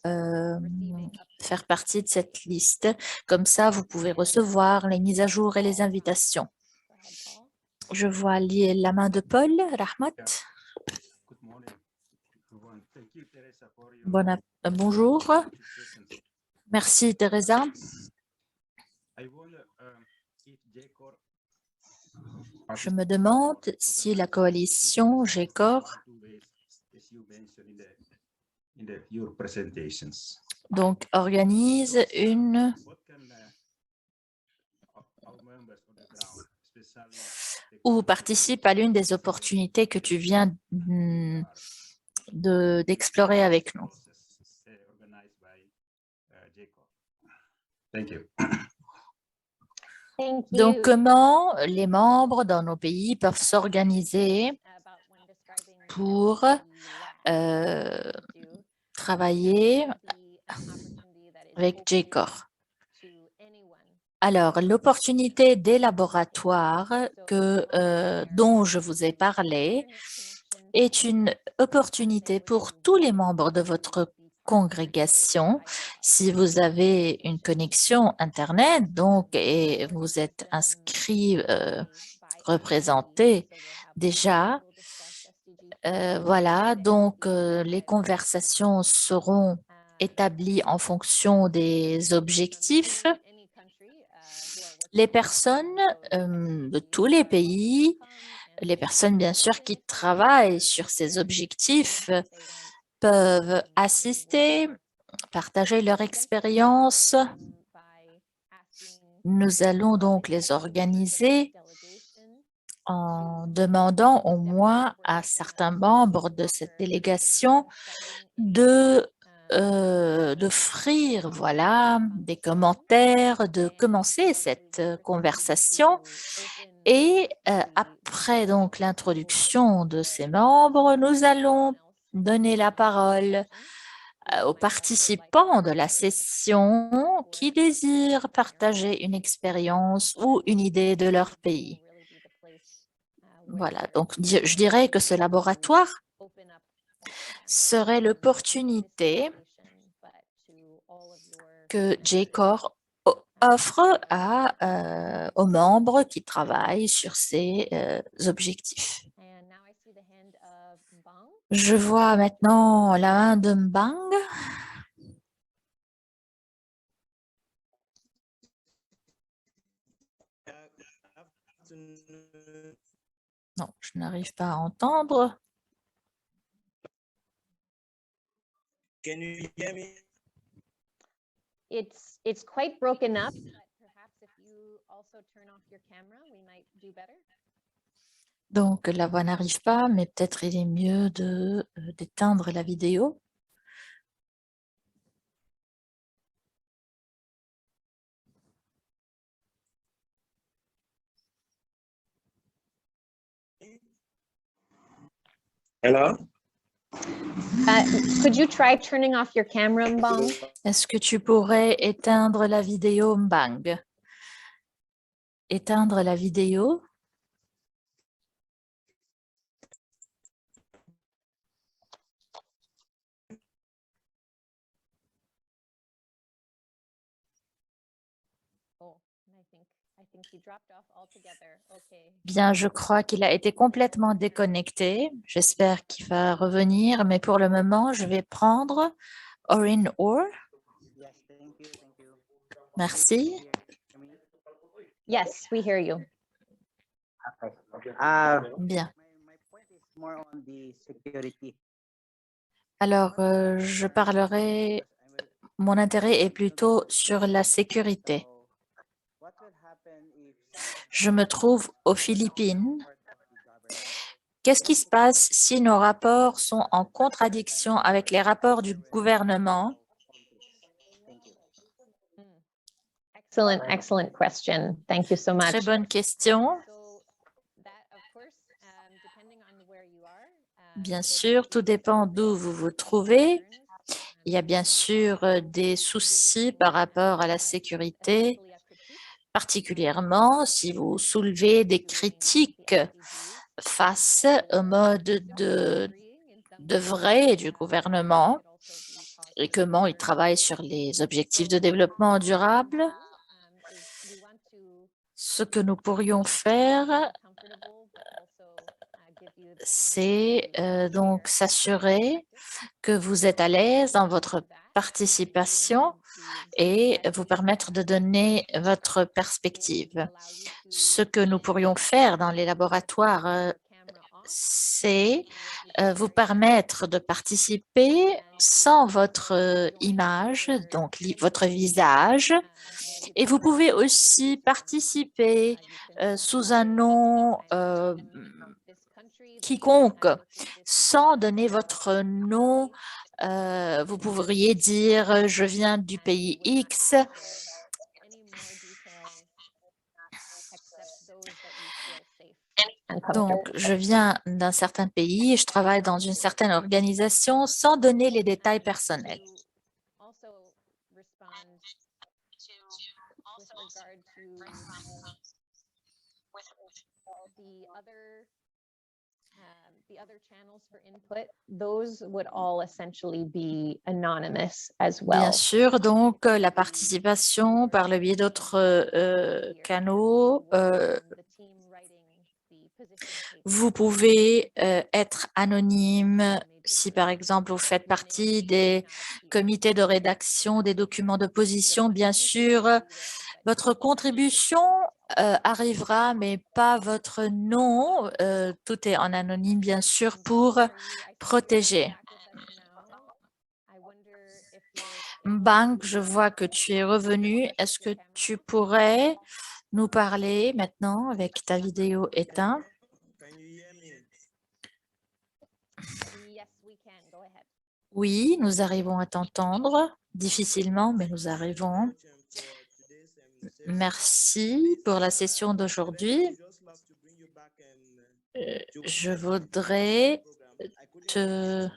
faire partie de cette liste. Comme ça, vous pouvez recevoir les mises à jour et les invitations. Je vois la main de Paul, Rahmat. Bonjour. Merci, Teresa. Je me demande si la coalition GECOR donc organise ou participe à l'une des opportunités que tu viens d'explorer avec nous. Donc, comment les membres dans nos pays peuvent s'organiser pour travailler avec GECOR? Alors, l'opportunité des laboratoires dont je vous ai parlé est une opportunité pour tous les membres de votre congrégation. Si vous avez une connexion Internet, donc, et vous êtes inscrit, représenté déjà, voilà, donc les conversations seront établies en fonction des objectifs. Les personnes de tous les pays, les personnes bien sûr qui travaillent sur ces objectifs peuvent assister, partager leur expérience Nous allons donc les organiser en demandant au moins à certains membres de cette délégation d'offrir, voilà, des commentaires, de commencer cette conversation. Et après donc l'introduction de ces membres, nous allons donner la parole aux participants de la session qui désirent partager une expérience ou une idée de leur pays. Voilà, donc je dirais que ce laboratoire serait l'opportunité que JCOR offre aux membres qui travaillent sur ces objectifs. Je vois maintenant la main de Mbang. Non, je n'arrive pas à entendre. Can you hear me? It's quite broken up, but perhaps if you also turn off your camera, we might do better. Donc, la voix n'arrive pas, mais peut-être il est mieux d'éteindre la vidéo. Hello? Could you try turning off your camera, Mbang? Est-ce que tu pourrais éteindre la vidéo, Mbang? Éteindre la vidéo. Bien, je crois qu'il a été complètement déconnecté. J'espère qu'il va revenir, mais pour le moment, je vais prendre Orin Orr. Merci. Yes, we hear you. Bien. Alors, je parlerai, mon intérêt est plutôt sur la sécurité. Je me trouve aux Philippines. Qu'est-ce qui se passe si nos rapports sont en contradiction avec les rapports du gouvernement? Excellent question. Thank you so much. Très bonne question. Bien sûr, tout dépend d'où vous vous trouvez. Il y a bien sûr des soucis par rapport à la sécurité, particulièrement si vous soulevez des critiques face au mode de vrai du gouvernement et comment il travaille sur les objectifs de développement durable. Ce que nous pourrions faire, c'est donc s'assurer que vous êtes à l'aise dans votre participation et vous permettre de donner votre perspective. Ce que nous pourrions faire dans les laboratoires, c'est vous permettre de participer sans votre image, donc votre visage. Et vous pouvez aussi participer sous un nom quiconque, sans donner votre nom. Vous pourriez dire « je viens du pays X ». Donc, je viens d'un certain pays et je travaille dans une certaine organisation sans donner les détails personnels. Bien sûr, donc la participation par le biais d'autres canaux. Vous pouvez être anonyme si, par exemple, vous faites partie des comités de rédaction des documents de position. Bien sûr, votre contribution arrivera, mais pas votre nom. Tout est en anonyme, bien sûr, pour protéger. Bang, je vois que tu es revenu. Est-ce que tu pourrais nous parler maintenant avec ta vidéo éteinte? Can you hear me? Yes, we can. Go ahead. Oui, nous arrivons à t'entendre. Difficilement, mais nous arrivons. Merci pour la session d'aujourd'hui. Je voudrais te...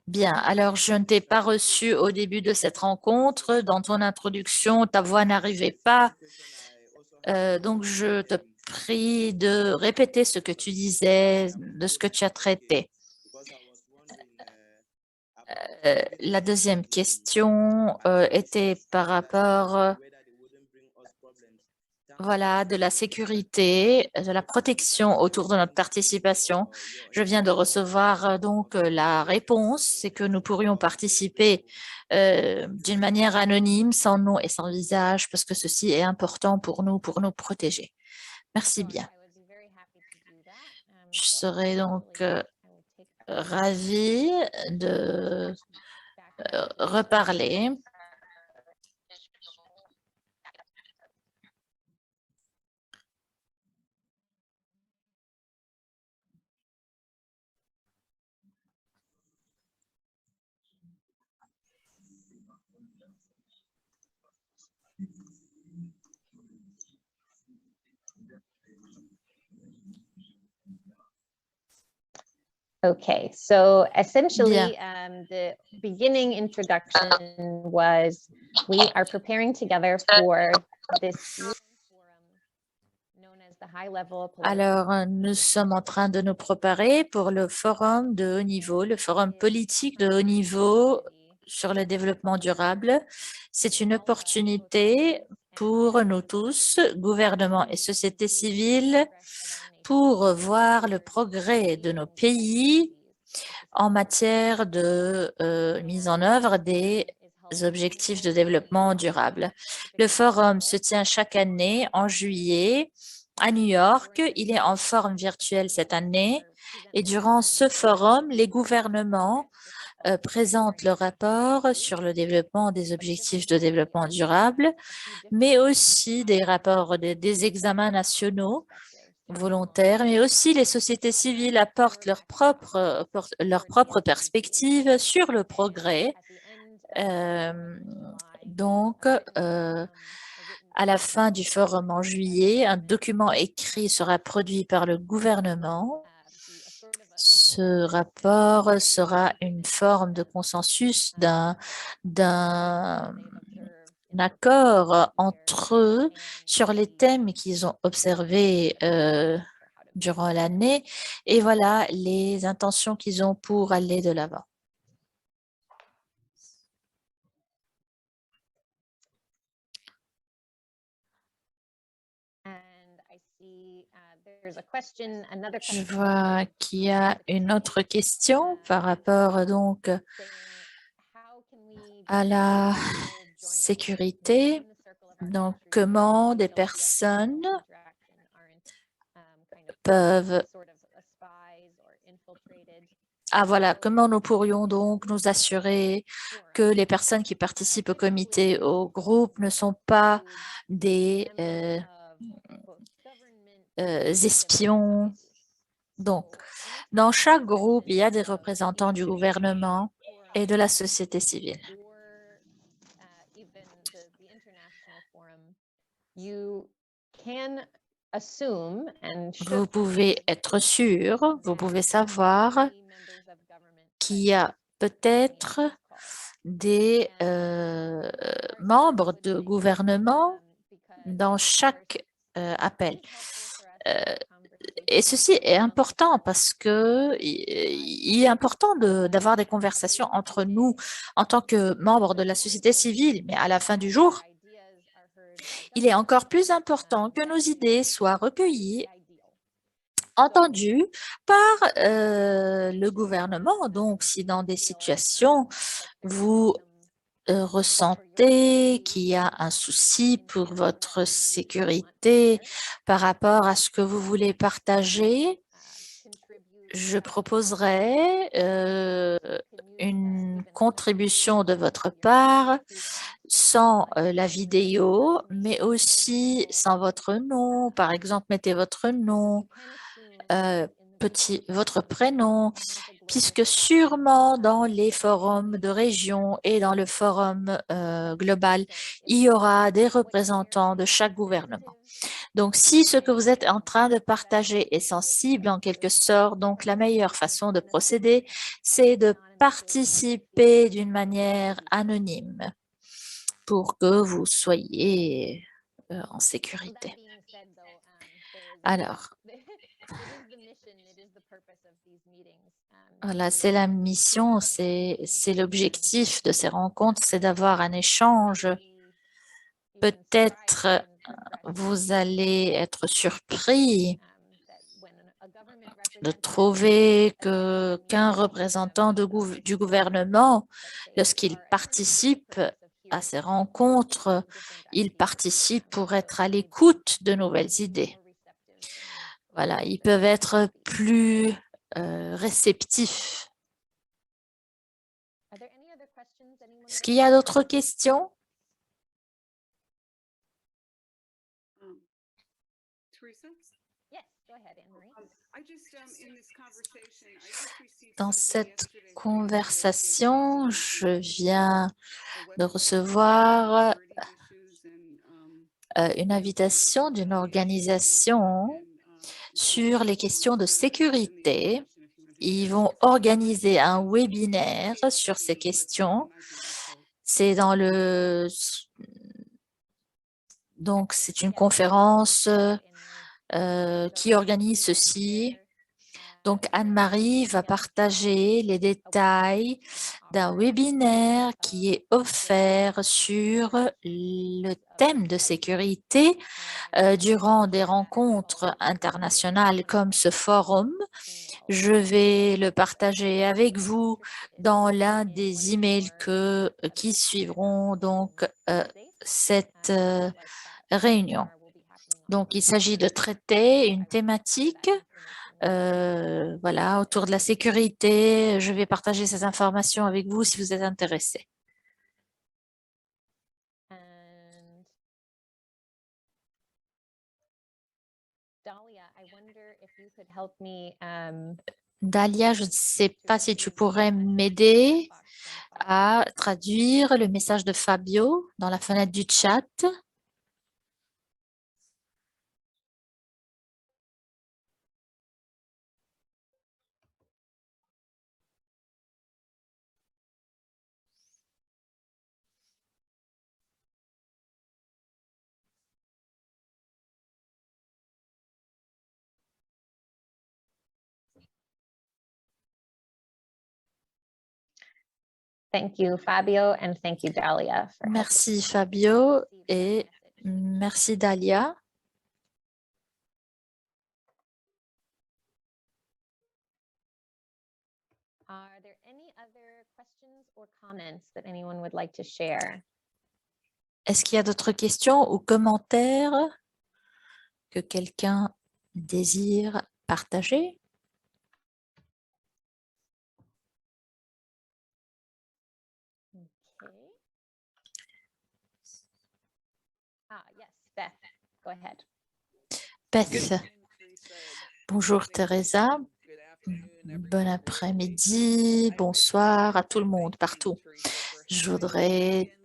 Bien, alors je ne t'ai pas reçu au début de cette rencontre. Dans ton introduction, ta voix n'arrivait pas. Donc, je te prie de répéter ce que tu disais, de ce que tu as traité. La deuxième question était par rapport voilà, de la sécurité, de la protection autour de notre participation. Je viens de recevoir donc la réponse, c'est que nous pourrions participer d'une manière anonyme, sans nom et sans visage, parce que ceci est important pour nous protéger. Merci bien. Je serai donc ravie de reparler. Okay, so essentially, the beginning introduction was we are preparing together for this UN forum known as the High Level Political Alors, nous sommes en train de nous préparer pour le forum de haut niveau, le forum politique de haut niveau sur le développement durable. C'est une opportunité pour nous tous, gouvernement et société civile, pour voir le progrès de nos pays en matière de mise en œuvre des objectifs de développement durable. Le forum se tient chaque année en juillet à New York. Il est en forme virtuelle cette année et durant ce forum, les gouvernements présentent le rapport sur le développement des objectifs de développement durable, mais aussi des rapports des examens nationaux volontaires, mais aussi les sociétés civiles apportent leur propre perspective sur le progrès. Donc, à la fin du forum en juillet, un document écrit sera produit par le gouvernement. Ce rapport sera une forme de consensus d'un accord entre eux sur les thèmes qu'ils ont observés durant l'année et voilà les intentions qu'ils ont pour aller de l'avant. Je vois qu'il y a une autre question par rapport donc à la sécurité. Donc, comment des personnes peuvent... Ah voilà, comment nous pourrions donc nous assurer que les personnes qui participent au comité, au groupe, ne sont pas des espions. Donc, dans chaque groupe, il y a des représentants du gouvernement et de la société civile. Vous pouvez être sûr, vous pouvez savoir qu'il y a peut-être des membres de gouvernement dans chaque appel. Et ceci est important parce que il est important d'avoir des conversations entre nous en tant que membres de la société civile, mais à la fin du jour, il est encore plus important que nos idées soient recueillies, entendues par le gouvernement. Donc, si dans des situations, vous ressentez qu'il y a un souci pour votre sécurité par rapport à ce que vous voulez partager, je proposerai une contribution de votre part sans la vidéo, mais aussi sans votre nom. Par exemple, mettez votre nom, votre prénom, puisque sûrement dans les forums de région et dans le forum global, il y aura des représentants de chaque gouvernement. Donc, si ce que vous êtes en train de partager est sensible en quelque sorte, donc la meilleure façon de procéder, c'est de participer d'une manière anonyme pour que vous soyez en sécurité. Alors, voilà, c'est la mission, c'est l'objectif de ces rencontres, c'est d'avoir un échange. Peut-être vous allez être surpris de trouver qu'un représentant du gouvernement, lorsqu'il participe à ces rencontres, il participe pour être à l'écoute de nouvelles idées. Voilà, ils peuvent être plus réceptifs. Est-ce qu'il y a d'autres questions? Dans cette conversation, je viens de recevoir une invitation d'une organisation sur les questions de sécurité. Ils vont organiser un webinaire sur ces questions. C'est dans le... Donc, c'est une conférence qui organise ceci. Donc, Anne-Marie va partager les détails d'un webinaire qui est offert sur le thème de sécurité durant des rencontres internationales comme ce forum. Je vais le partager avec vous dans l'un des emails qui suivront donc cette réunion. Donc, il s'agit de traiter une thématique voilà, autour de la sécurité. Je vais partager ces informations avec vous si vous êtes intéressés. Dahlia, je ne sais pas si tu pourrais m'aider à traduire le message de Fabio dans la fenêtre du chat. Thank you, Fabio, and thank you, Dahlia. Merci Fabio et merci Dahlia. Are there any other questions or comments that anyone would like to share? Est-ce qu'il y a d'autres questions ou commentaires que quelqu'un désire partager? Okay. Yes, Beth, go ahead. Beth. Bonjour Teresa. Bon après-midi, bonsoir à tout le monde, partout. Je voudrais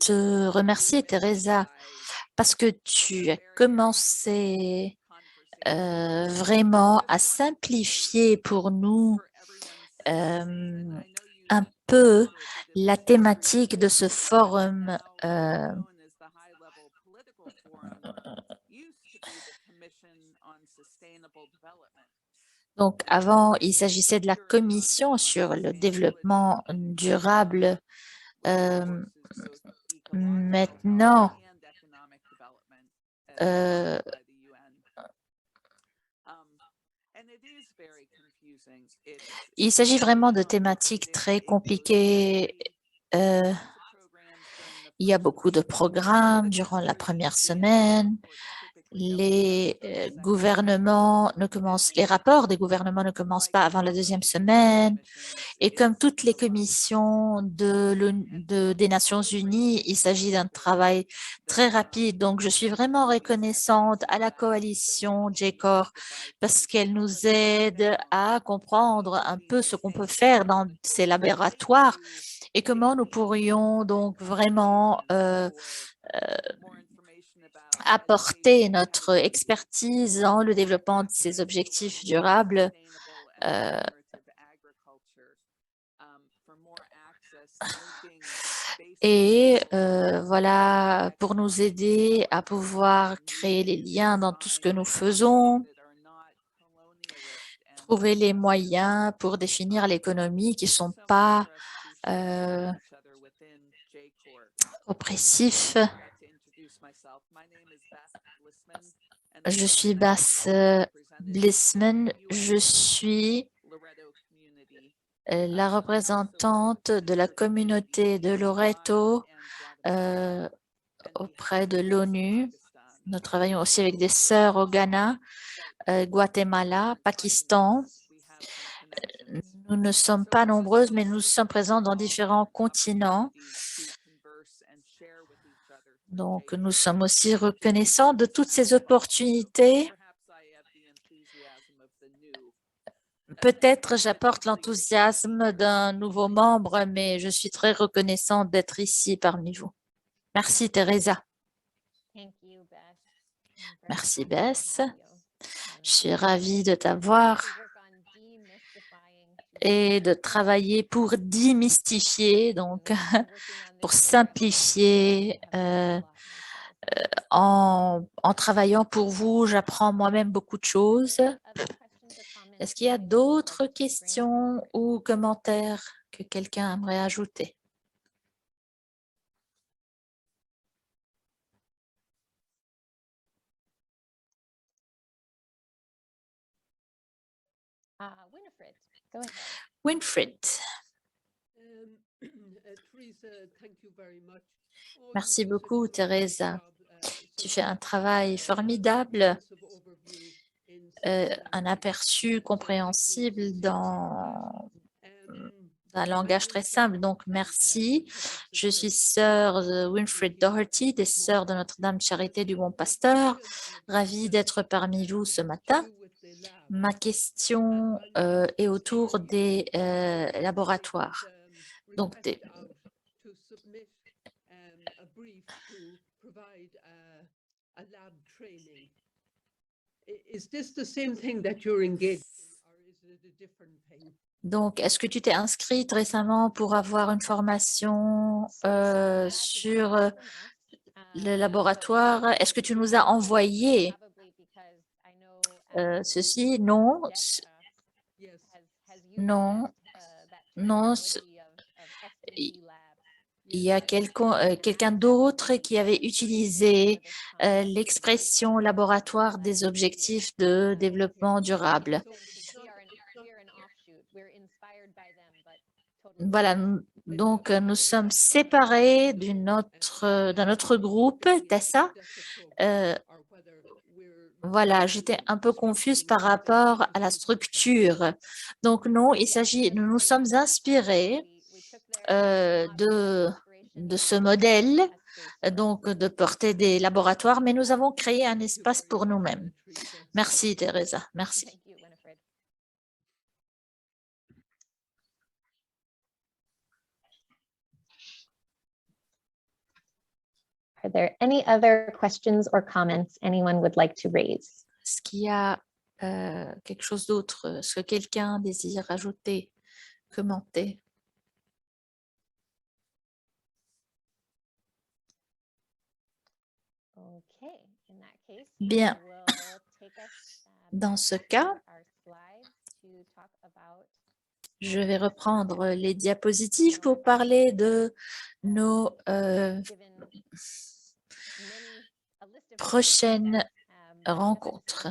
te remercier, Teresa, parce que tu as commencé vraiment à simplifier pour nous un peu la thématique de ce forum. Donc, avant, il s'agissait de la commission sur le développement durable. Maintenant, il s'agit vraiment de thématiques très compliquées. Il y a beaucoup de programmes durant la première semaine les rapports des gouvernements ne commencent pas avant la deuxième semaine. Et comme toutes les commissions des Nations Unies, il s'agit d'un travail très rapide. Donc, je suis vraiment reconnaissante à la coalition JCOR parce qu'elle nous aide à comprendre un peu ce qu'on peut faire dans ces laboratoires et comment nous pourrions donc vraiment apporter notre expertise dans le développement de ces objectifs durables et voilà, pour nous aider à pouvoir créer les liens dans tout ce que nous faisons, trouver les moyens pour définir l'économie qui ne sont pas oppressifs. Je suis Bess Blissman, je suis la représentante de la communauté de Loreto auprès de l'ONU. Nous travaillons aussi avec des sœurs au Ghana, Guatemala, Pakistan. Nous ne sommes pas nombreuses, mais nous sommes présents dans différents continents. Donc, nous sommes aussi reconnaissants de toutes ces opportunités. Peut-être j'apporte l'enthousiasme d'un nouveau membre, mais je suis très reconnaissante d'être ici parmi vous. Merci, Teresa. Merci, Bess. Je suis ravie de t'avoir et de travailler pour démystifier, donc pour simplifier. En travaillant pour vous, j'apprends moi-même beaucoup de choses. Est-ce qu'il y a d'autres questions ou commentaires que quelqu'un aimerait ajouter? Winfried. Merci beaucoup, Teresa. Tu fais un travail formidable, un aperçu compréhensible dans un langage très simple. Donc, merci. Je suis sœur de Winfried Doherty, des Sœurs de Notre-Dame de Charité du Bon Pasteur. Ravie d'être parmi vous ce matin. Ma question est autour des laboratoires. Donc, Donc, est-ce que tu t'es inscrite récemment pour avoir une formation sur le laboratoire? Est-ce que tu nous as envoyé ceci? Non. Non. Non. Il y a quelqu'un d'autre qui avait utilisé l'expression laboratoire des objectifs de développement durable. Voilà, donc nous sommes séparés d'un autre groupe, Tessa. Voilà, j'étais un peu confuse par rapport à la structure. Donc non, nous nous sommes inspirés de ce modèle, donc de porter des laboratoires, mais nous avons créé un espace pour nous-mêmes. Merci, Teresa. Merci. Are there any other questions or comments anyone would like to raise? Est-ce qu'il y a quelque chose d'autre? Est-ce que quelqu'un désire ajouter, commenter? Bien. Dans ce cas, je vais reprendre les diapositives pour parler de nos prochaines rencontres.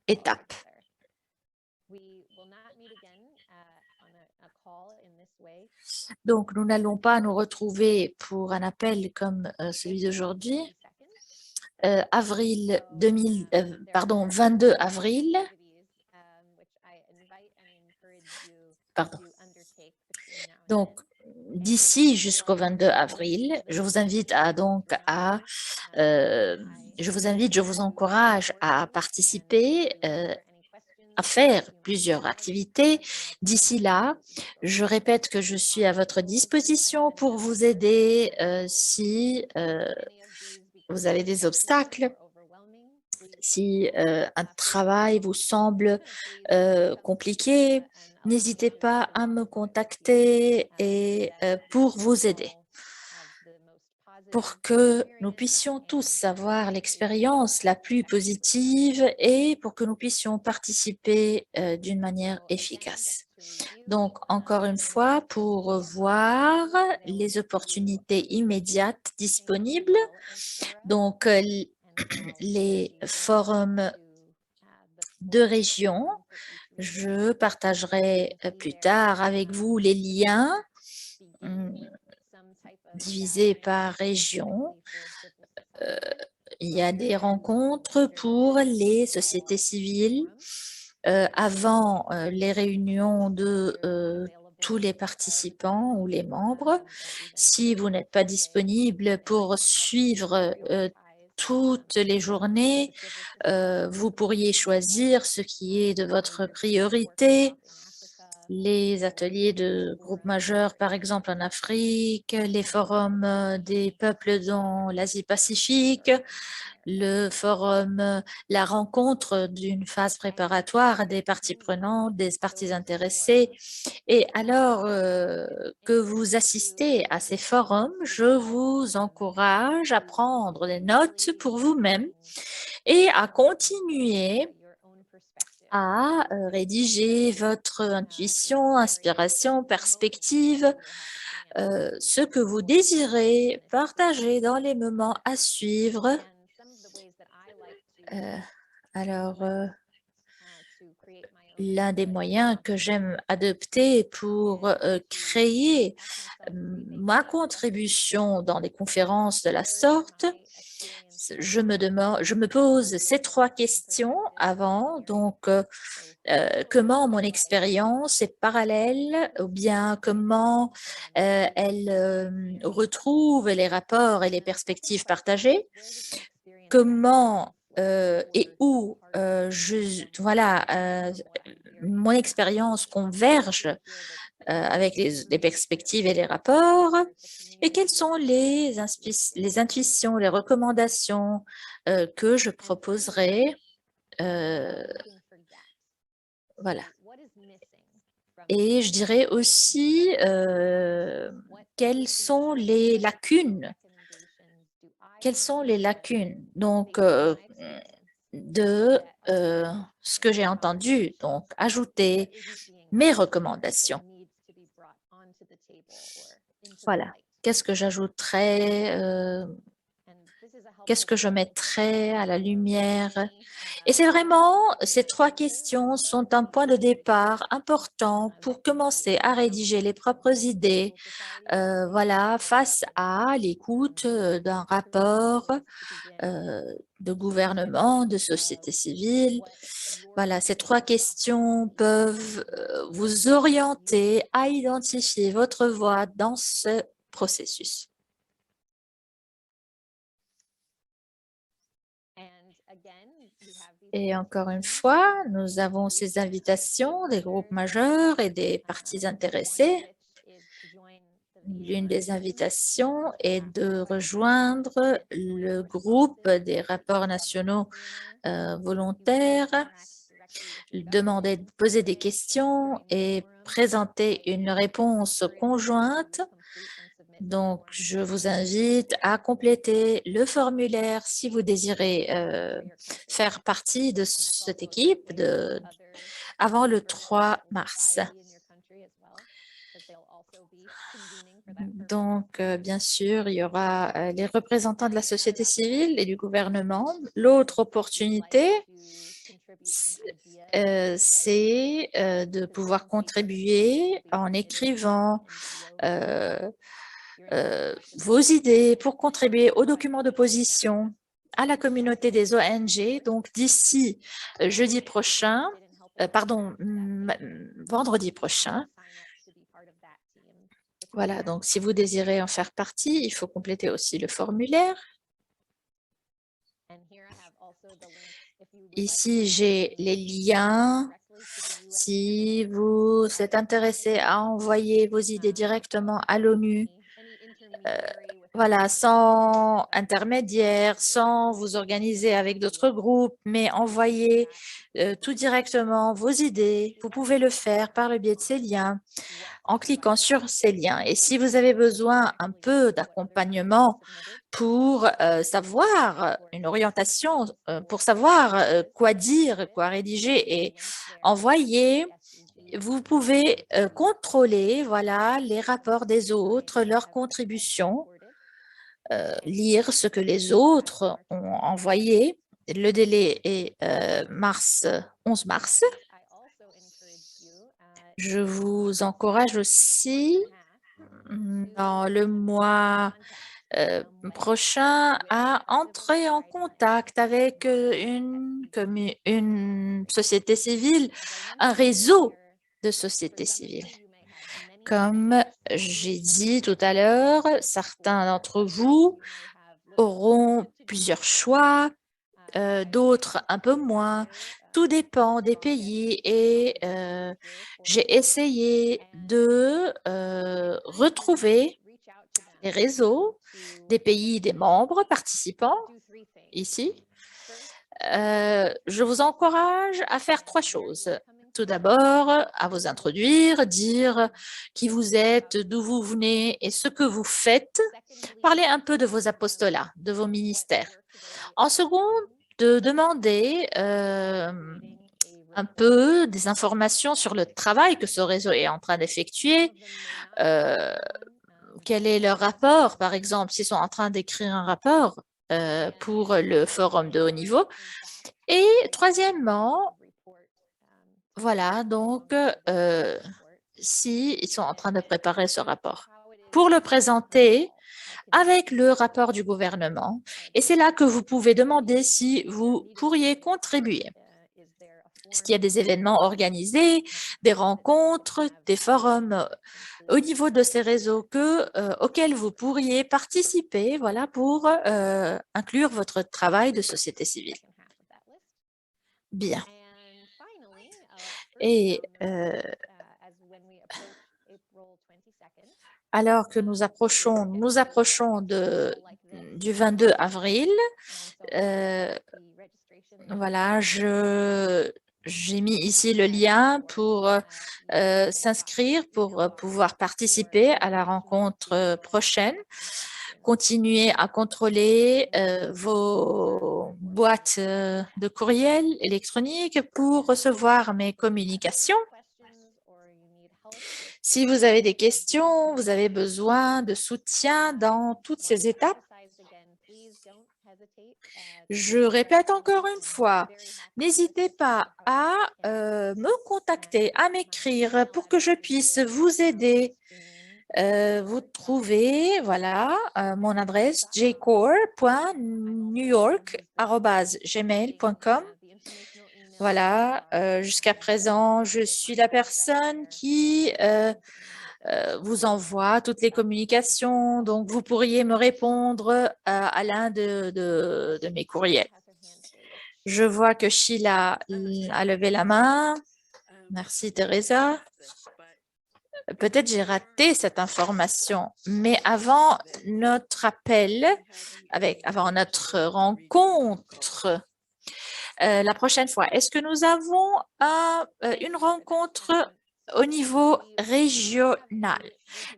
Étapes. Donc, nous n'allons pas nous retrouver pour un appel comme celui d'aujourd'hui. avril 2000, pardon, 22 avril, pardon. Donc, d'ici jusqu'au 22 avril, je vous invite je vous encourage à participer, à faire plusieurs activités. D'ici là, je répète que je suis à votre disposition pour vous aider si vous avez des obstacles, si un travail vous semble compliqué, n'hésitez pas à me contacter et pour vous aider, pour que nous puissions tous avoir l'expérience la plus positive et pour que nous puissions participer d'une manière efficace. Donc, encore une fois, pour voir les opportunités immédiates disponibles, donc les forums de région, je partagerai plus tard avec vous les liens divisés par région. Il y a des rencontres pour les sociétés civiles avant les réunions de tous les participants ou les membres. Si vous n'êtes pas disponible pour suivre toutes les journées, vous pourriez choisir ce qui est de votre priorité. Les ateliers de groupes majeurs, par exemple en Afrique, les forums des peuples dans l'Asie-Pacifique, le forum, la rencontre d'une phase préparatoire des parties prenantes, des parties intéressées. Et alors que vous assistez à ces forums, je vous encourage à prendre des notes pour vous-même et à continuer à rédiger votre intuition, inspiration, perspective, ce que vous désirez partager dans les moments à suivre. Alors, l'un des moyens que j'aime adopter pour créer ma contribution dans des conférences de la sorte, je me pose ces 3 questions avant. Donc, comment mon expérience est parallèle ou bien comment elle retrouve les rapports et les perspectives partagées, comment et où mon expérience converge avec les perspectives et les rapports, et quelles sont les intuitions, les recommandations que je proposerai. Voilà. Et je dirais aussi quelles sont les lacunes. Quelles sont les lacunes donc de ce que j'ai entendu, donc ajouter mes recommandations. Voilà. Qu'est-ce que j'ajouterais, qu'est-ce que je mettrais à la lumière? Et c'est vraiment, ces 3 questions sont un point de départ important pour commencer à rédiger les propres idées, voilà, face à l'écoute d'un rapport de gouvernement, de société civile. Voilà, ces 3 questions peuvent vous orienter à identifier votre voie dans ce processus. Et encore une fois, nous avons ces invitations des groupes majeurs et des parties intéressées. L'une des invitations est de rejoindre le groupe des rapports nationaux volontaires, poser des questions et présenter une réponse conjointe. Donc, je vous invite à compléter le formulaire si vous désirez faire partie de cette équipe avant le 3 mars. Donc, bien sûr, il y aura les représentants de la société civile et du gouvernement. L'autre opportunité, c'est de pouvoir contribuer en écrivant vos idées pour contribuer au document de position à la communauté des ONG. Donc, d'ici jeudi prochain, vendredi prochain. Voilà, donc si vous désirez en faire partie, il faut compléter aussi le formulaire. Ici, j'ai les liens. Si vous êtes intéressé à envoyer vos idées directement à l'ONU, voilà, sans intermédiaire, sans vous organiser avec d'autres groupes, mais envoyer tout directement vos idées. Vous pouvez le faire par le biais de ces liens, en cliquant sur ces liens. Et si vous avez besoin un peu d'accompagnement pour savoir une orientation, pour savoir quoi dire, quoi rédiger et envoyer, vous pouvez contrôler, voilà, les rapports des autres, leurs contributions, lire ce que les autres ont envoyé. Le délai est 11 mars. Je vous encourage aussi dans le mois prochain à entrer en contact avec une société civile, un réseau de sociétés civiles. Comme j'ai dit tout à l'heure, certains d'entre vous auront plusieurs choix, d'autres un peu moins. Tout dépend des pays et j'ai essayé de retrouver les réseaux des pays, des membres participants ici. Je vous encourage à faire 3 choses. Tout d'abord, à vous introduire, dire qui vous êtes, d'où vous venez et ce que vous faites. Parlez un peu de vos apostolats, de vos ministères. En second, de demander un peu des informations sur le travail que ce réseau est en train d'effectuer. Quel est leur rapport, par exemple, s'ils sont en train d'écrire un rapport pour le forum de haut niveau. Et troisièmement, voilà, donc, s'ils sont en train de préparer ce rapport, pour le présenter avec le rapport du gouvernement. Et c'est là que vous pouvez demander si vous pourriez contribuer. Est-ce qu'il y a des événements organisés, des rencontres, des forums au niveau de ces réseaux auxquels vous pourriez participer, voilà, pour inclure votre travail de société civile? Bien. Et alors que nous approchons du 22 avril, voilà, j'ai mis ici le lien pour s'inscrire, pour pouvoir participer à la rencontre prochaine. Continuez à contrôler vos boîtes de courriel électronique pour recevoir mes communications. Si vous avez des questions, vous avez besoin de soutien dans toutes ces étapes, je répète encore une fois, n'hésitez pas à me contacter, à m'écrire pour que je puisse vous aider. Vous trouvez, voilà, mon adresse jcore.newyork@gmail.com. Voilà, jusqu'à présent, je suis la personne qui vous envoie toutes les communications, donc vous pourriez me répondre à l'un de mes courriels. Je vois que Sheila a levé la main. Merci, Teresa. Peut-être j'ai raté cette information, mais avant notre appel, avant notre rencontre, la prochaine fois, est-ce que nous avons une rencontre au niveau régional?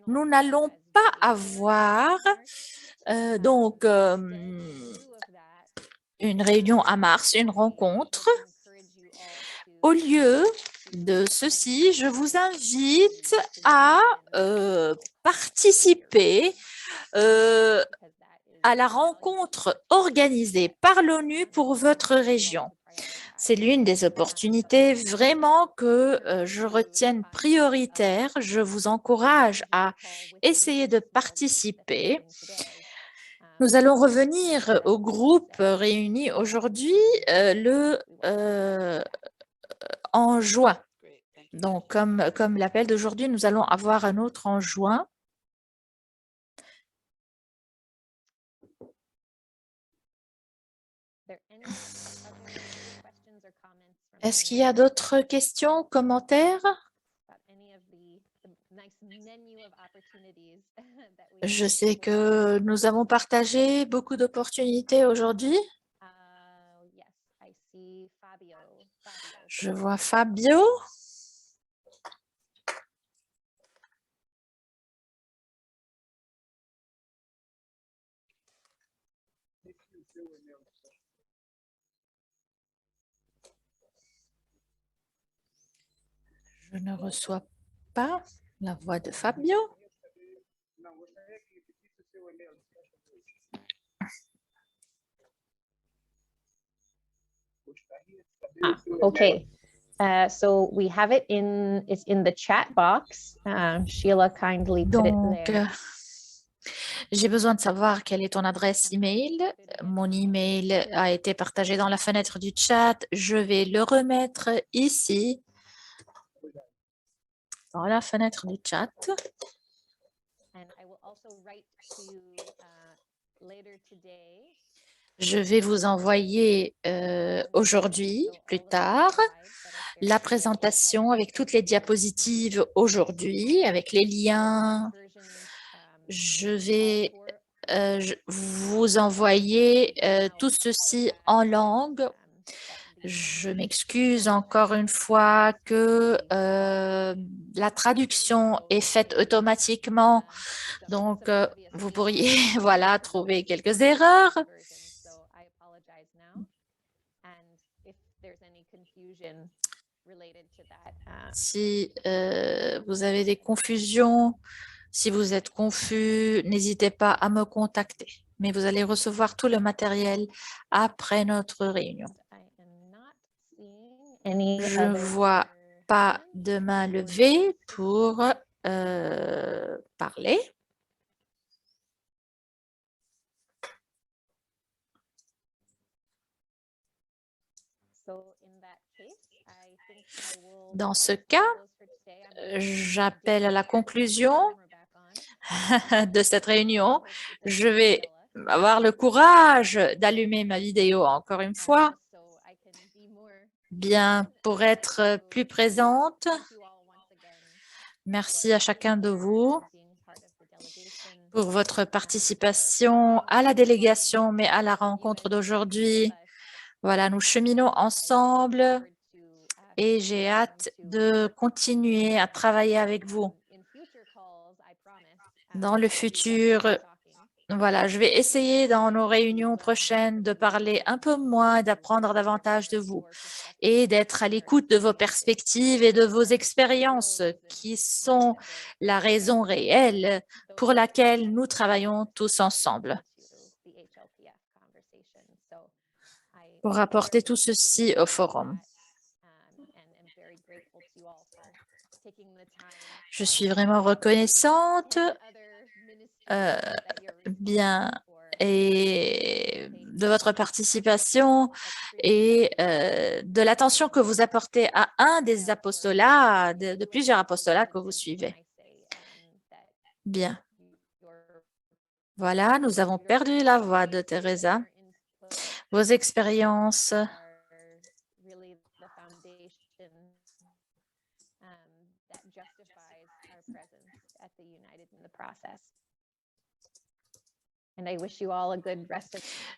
Nous n'allons pas avoir donc une réunion à mars, une rencontre. Au lieu de ceci, je vous invite à participer à la rencontre organisée par l'ONU pour votre région. C'est l'une des opportunités vraiment que je retienne prioritaire. Je vous encourage à essayer de participer. Nous allons revenir au groupe réuni aujourd'hui en juin. Donc, comme l'appel d'aujourd'hui, nous allons avoir un autre en juin. Est-ce qu'il y a d'autres questions, commentaires? Je sais que nous avons partagé beaucoup d'opportunités aujourd'hui. Je vois Fabio. Je ne reçois pas la voix de Fabio. Okay. So we have it it's in the chat box. Sheila kindly put it Donc, there. j'ai besoin de savoir quelle est ton adresse email. Mon email a été partagé dans la fenêtre du chat. Je vais le remettre ici, dans la fenêtre du chat. And I will also write to later today. Je vais vous envoyer aujourd'hui, plus tard, la présentation avec toutes les diapositives aujourd'hui, avec les liens. Je vais vous envoyer tout ceci en langue. Je m'excuse encore une fois que la traduction est faite automatiquement. Donc, vous pourriez voilà, trouver quelques erreurs. Si vous avez des confusions, si vous êtes confus, n'hésitez pas à me contacter. Mais vous allez recevoir tout le matériel après notre réunion. Je ne vois pas de main levée pour parler. Dans ce cas, j'appelle à la conclusion de cette réunion. Je vais avoir le courage d'allumer ma vidéo encore une fois, bien pour être plus présente. Merci à chacun de vous pour votre participation à la délégation, mais à la rencontre d'aujourd'hui. Voilà, nous cheminons ensemble et j'ai hâte de continuer à travailler avec vous. Dans le futur, voilà, je vais essayer dans nos réunions prochaines de parler un peu moins, d'apprendre davantage de vous et d'être à l'écoute de vos perspectives et de vos expériences qui sont la raison réelle pour laquelle nous travaillons tous ensemble. Pour apporter tout ceci au forum. Je suis vraiment reconnaissante bien et de votre participation et de l'attention que vous apportez à un des apostolats, de plusieurs apostolats que vous suivez. Bien. Voilà, nous avons perdu la voix de Teresa. Vos expériences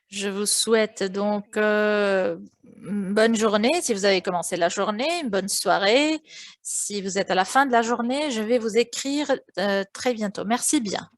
Je vous souhaite donc une bonne journée si vous avez commencé la journée, une bonne soirée. Si vous êtes à la fin de la journée, je vais vous écrire très bientôt. Merci bien.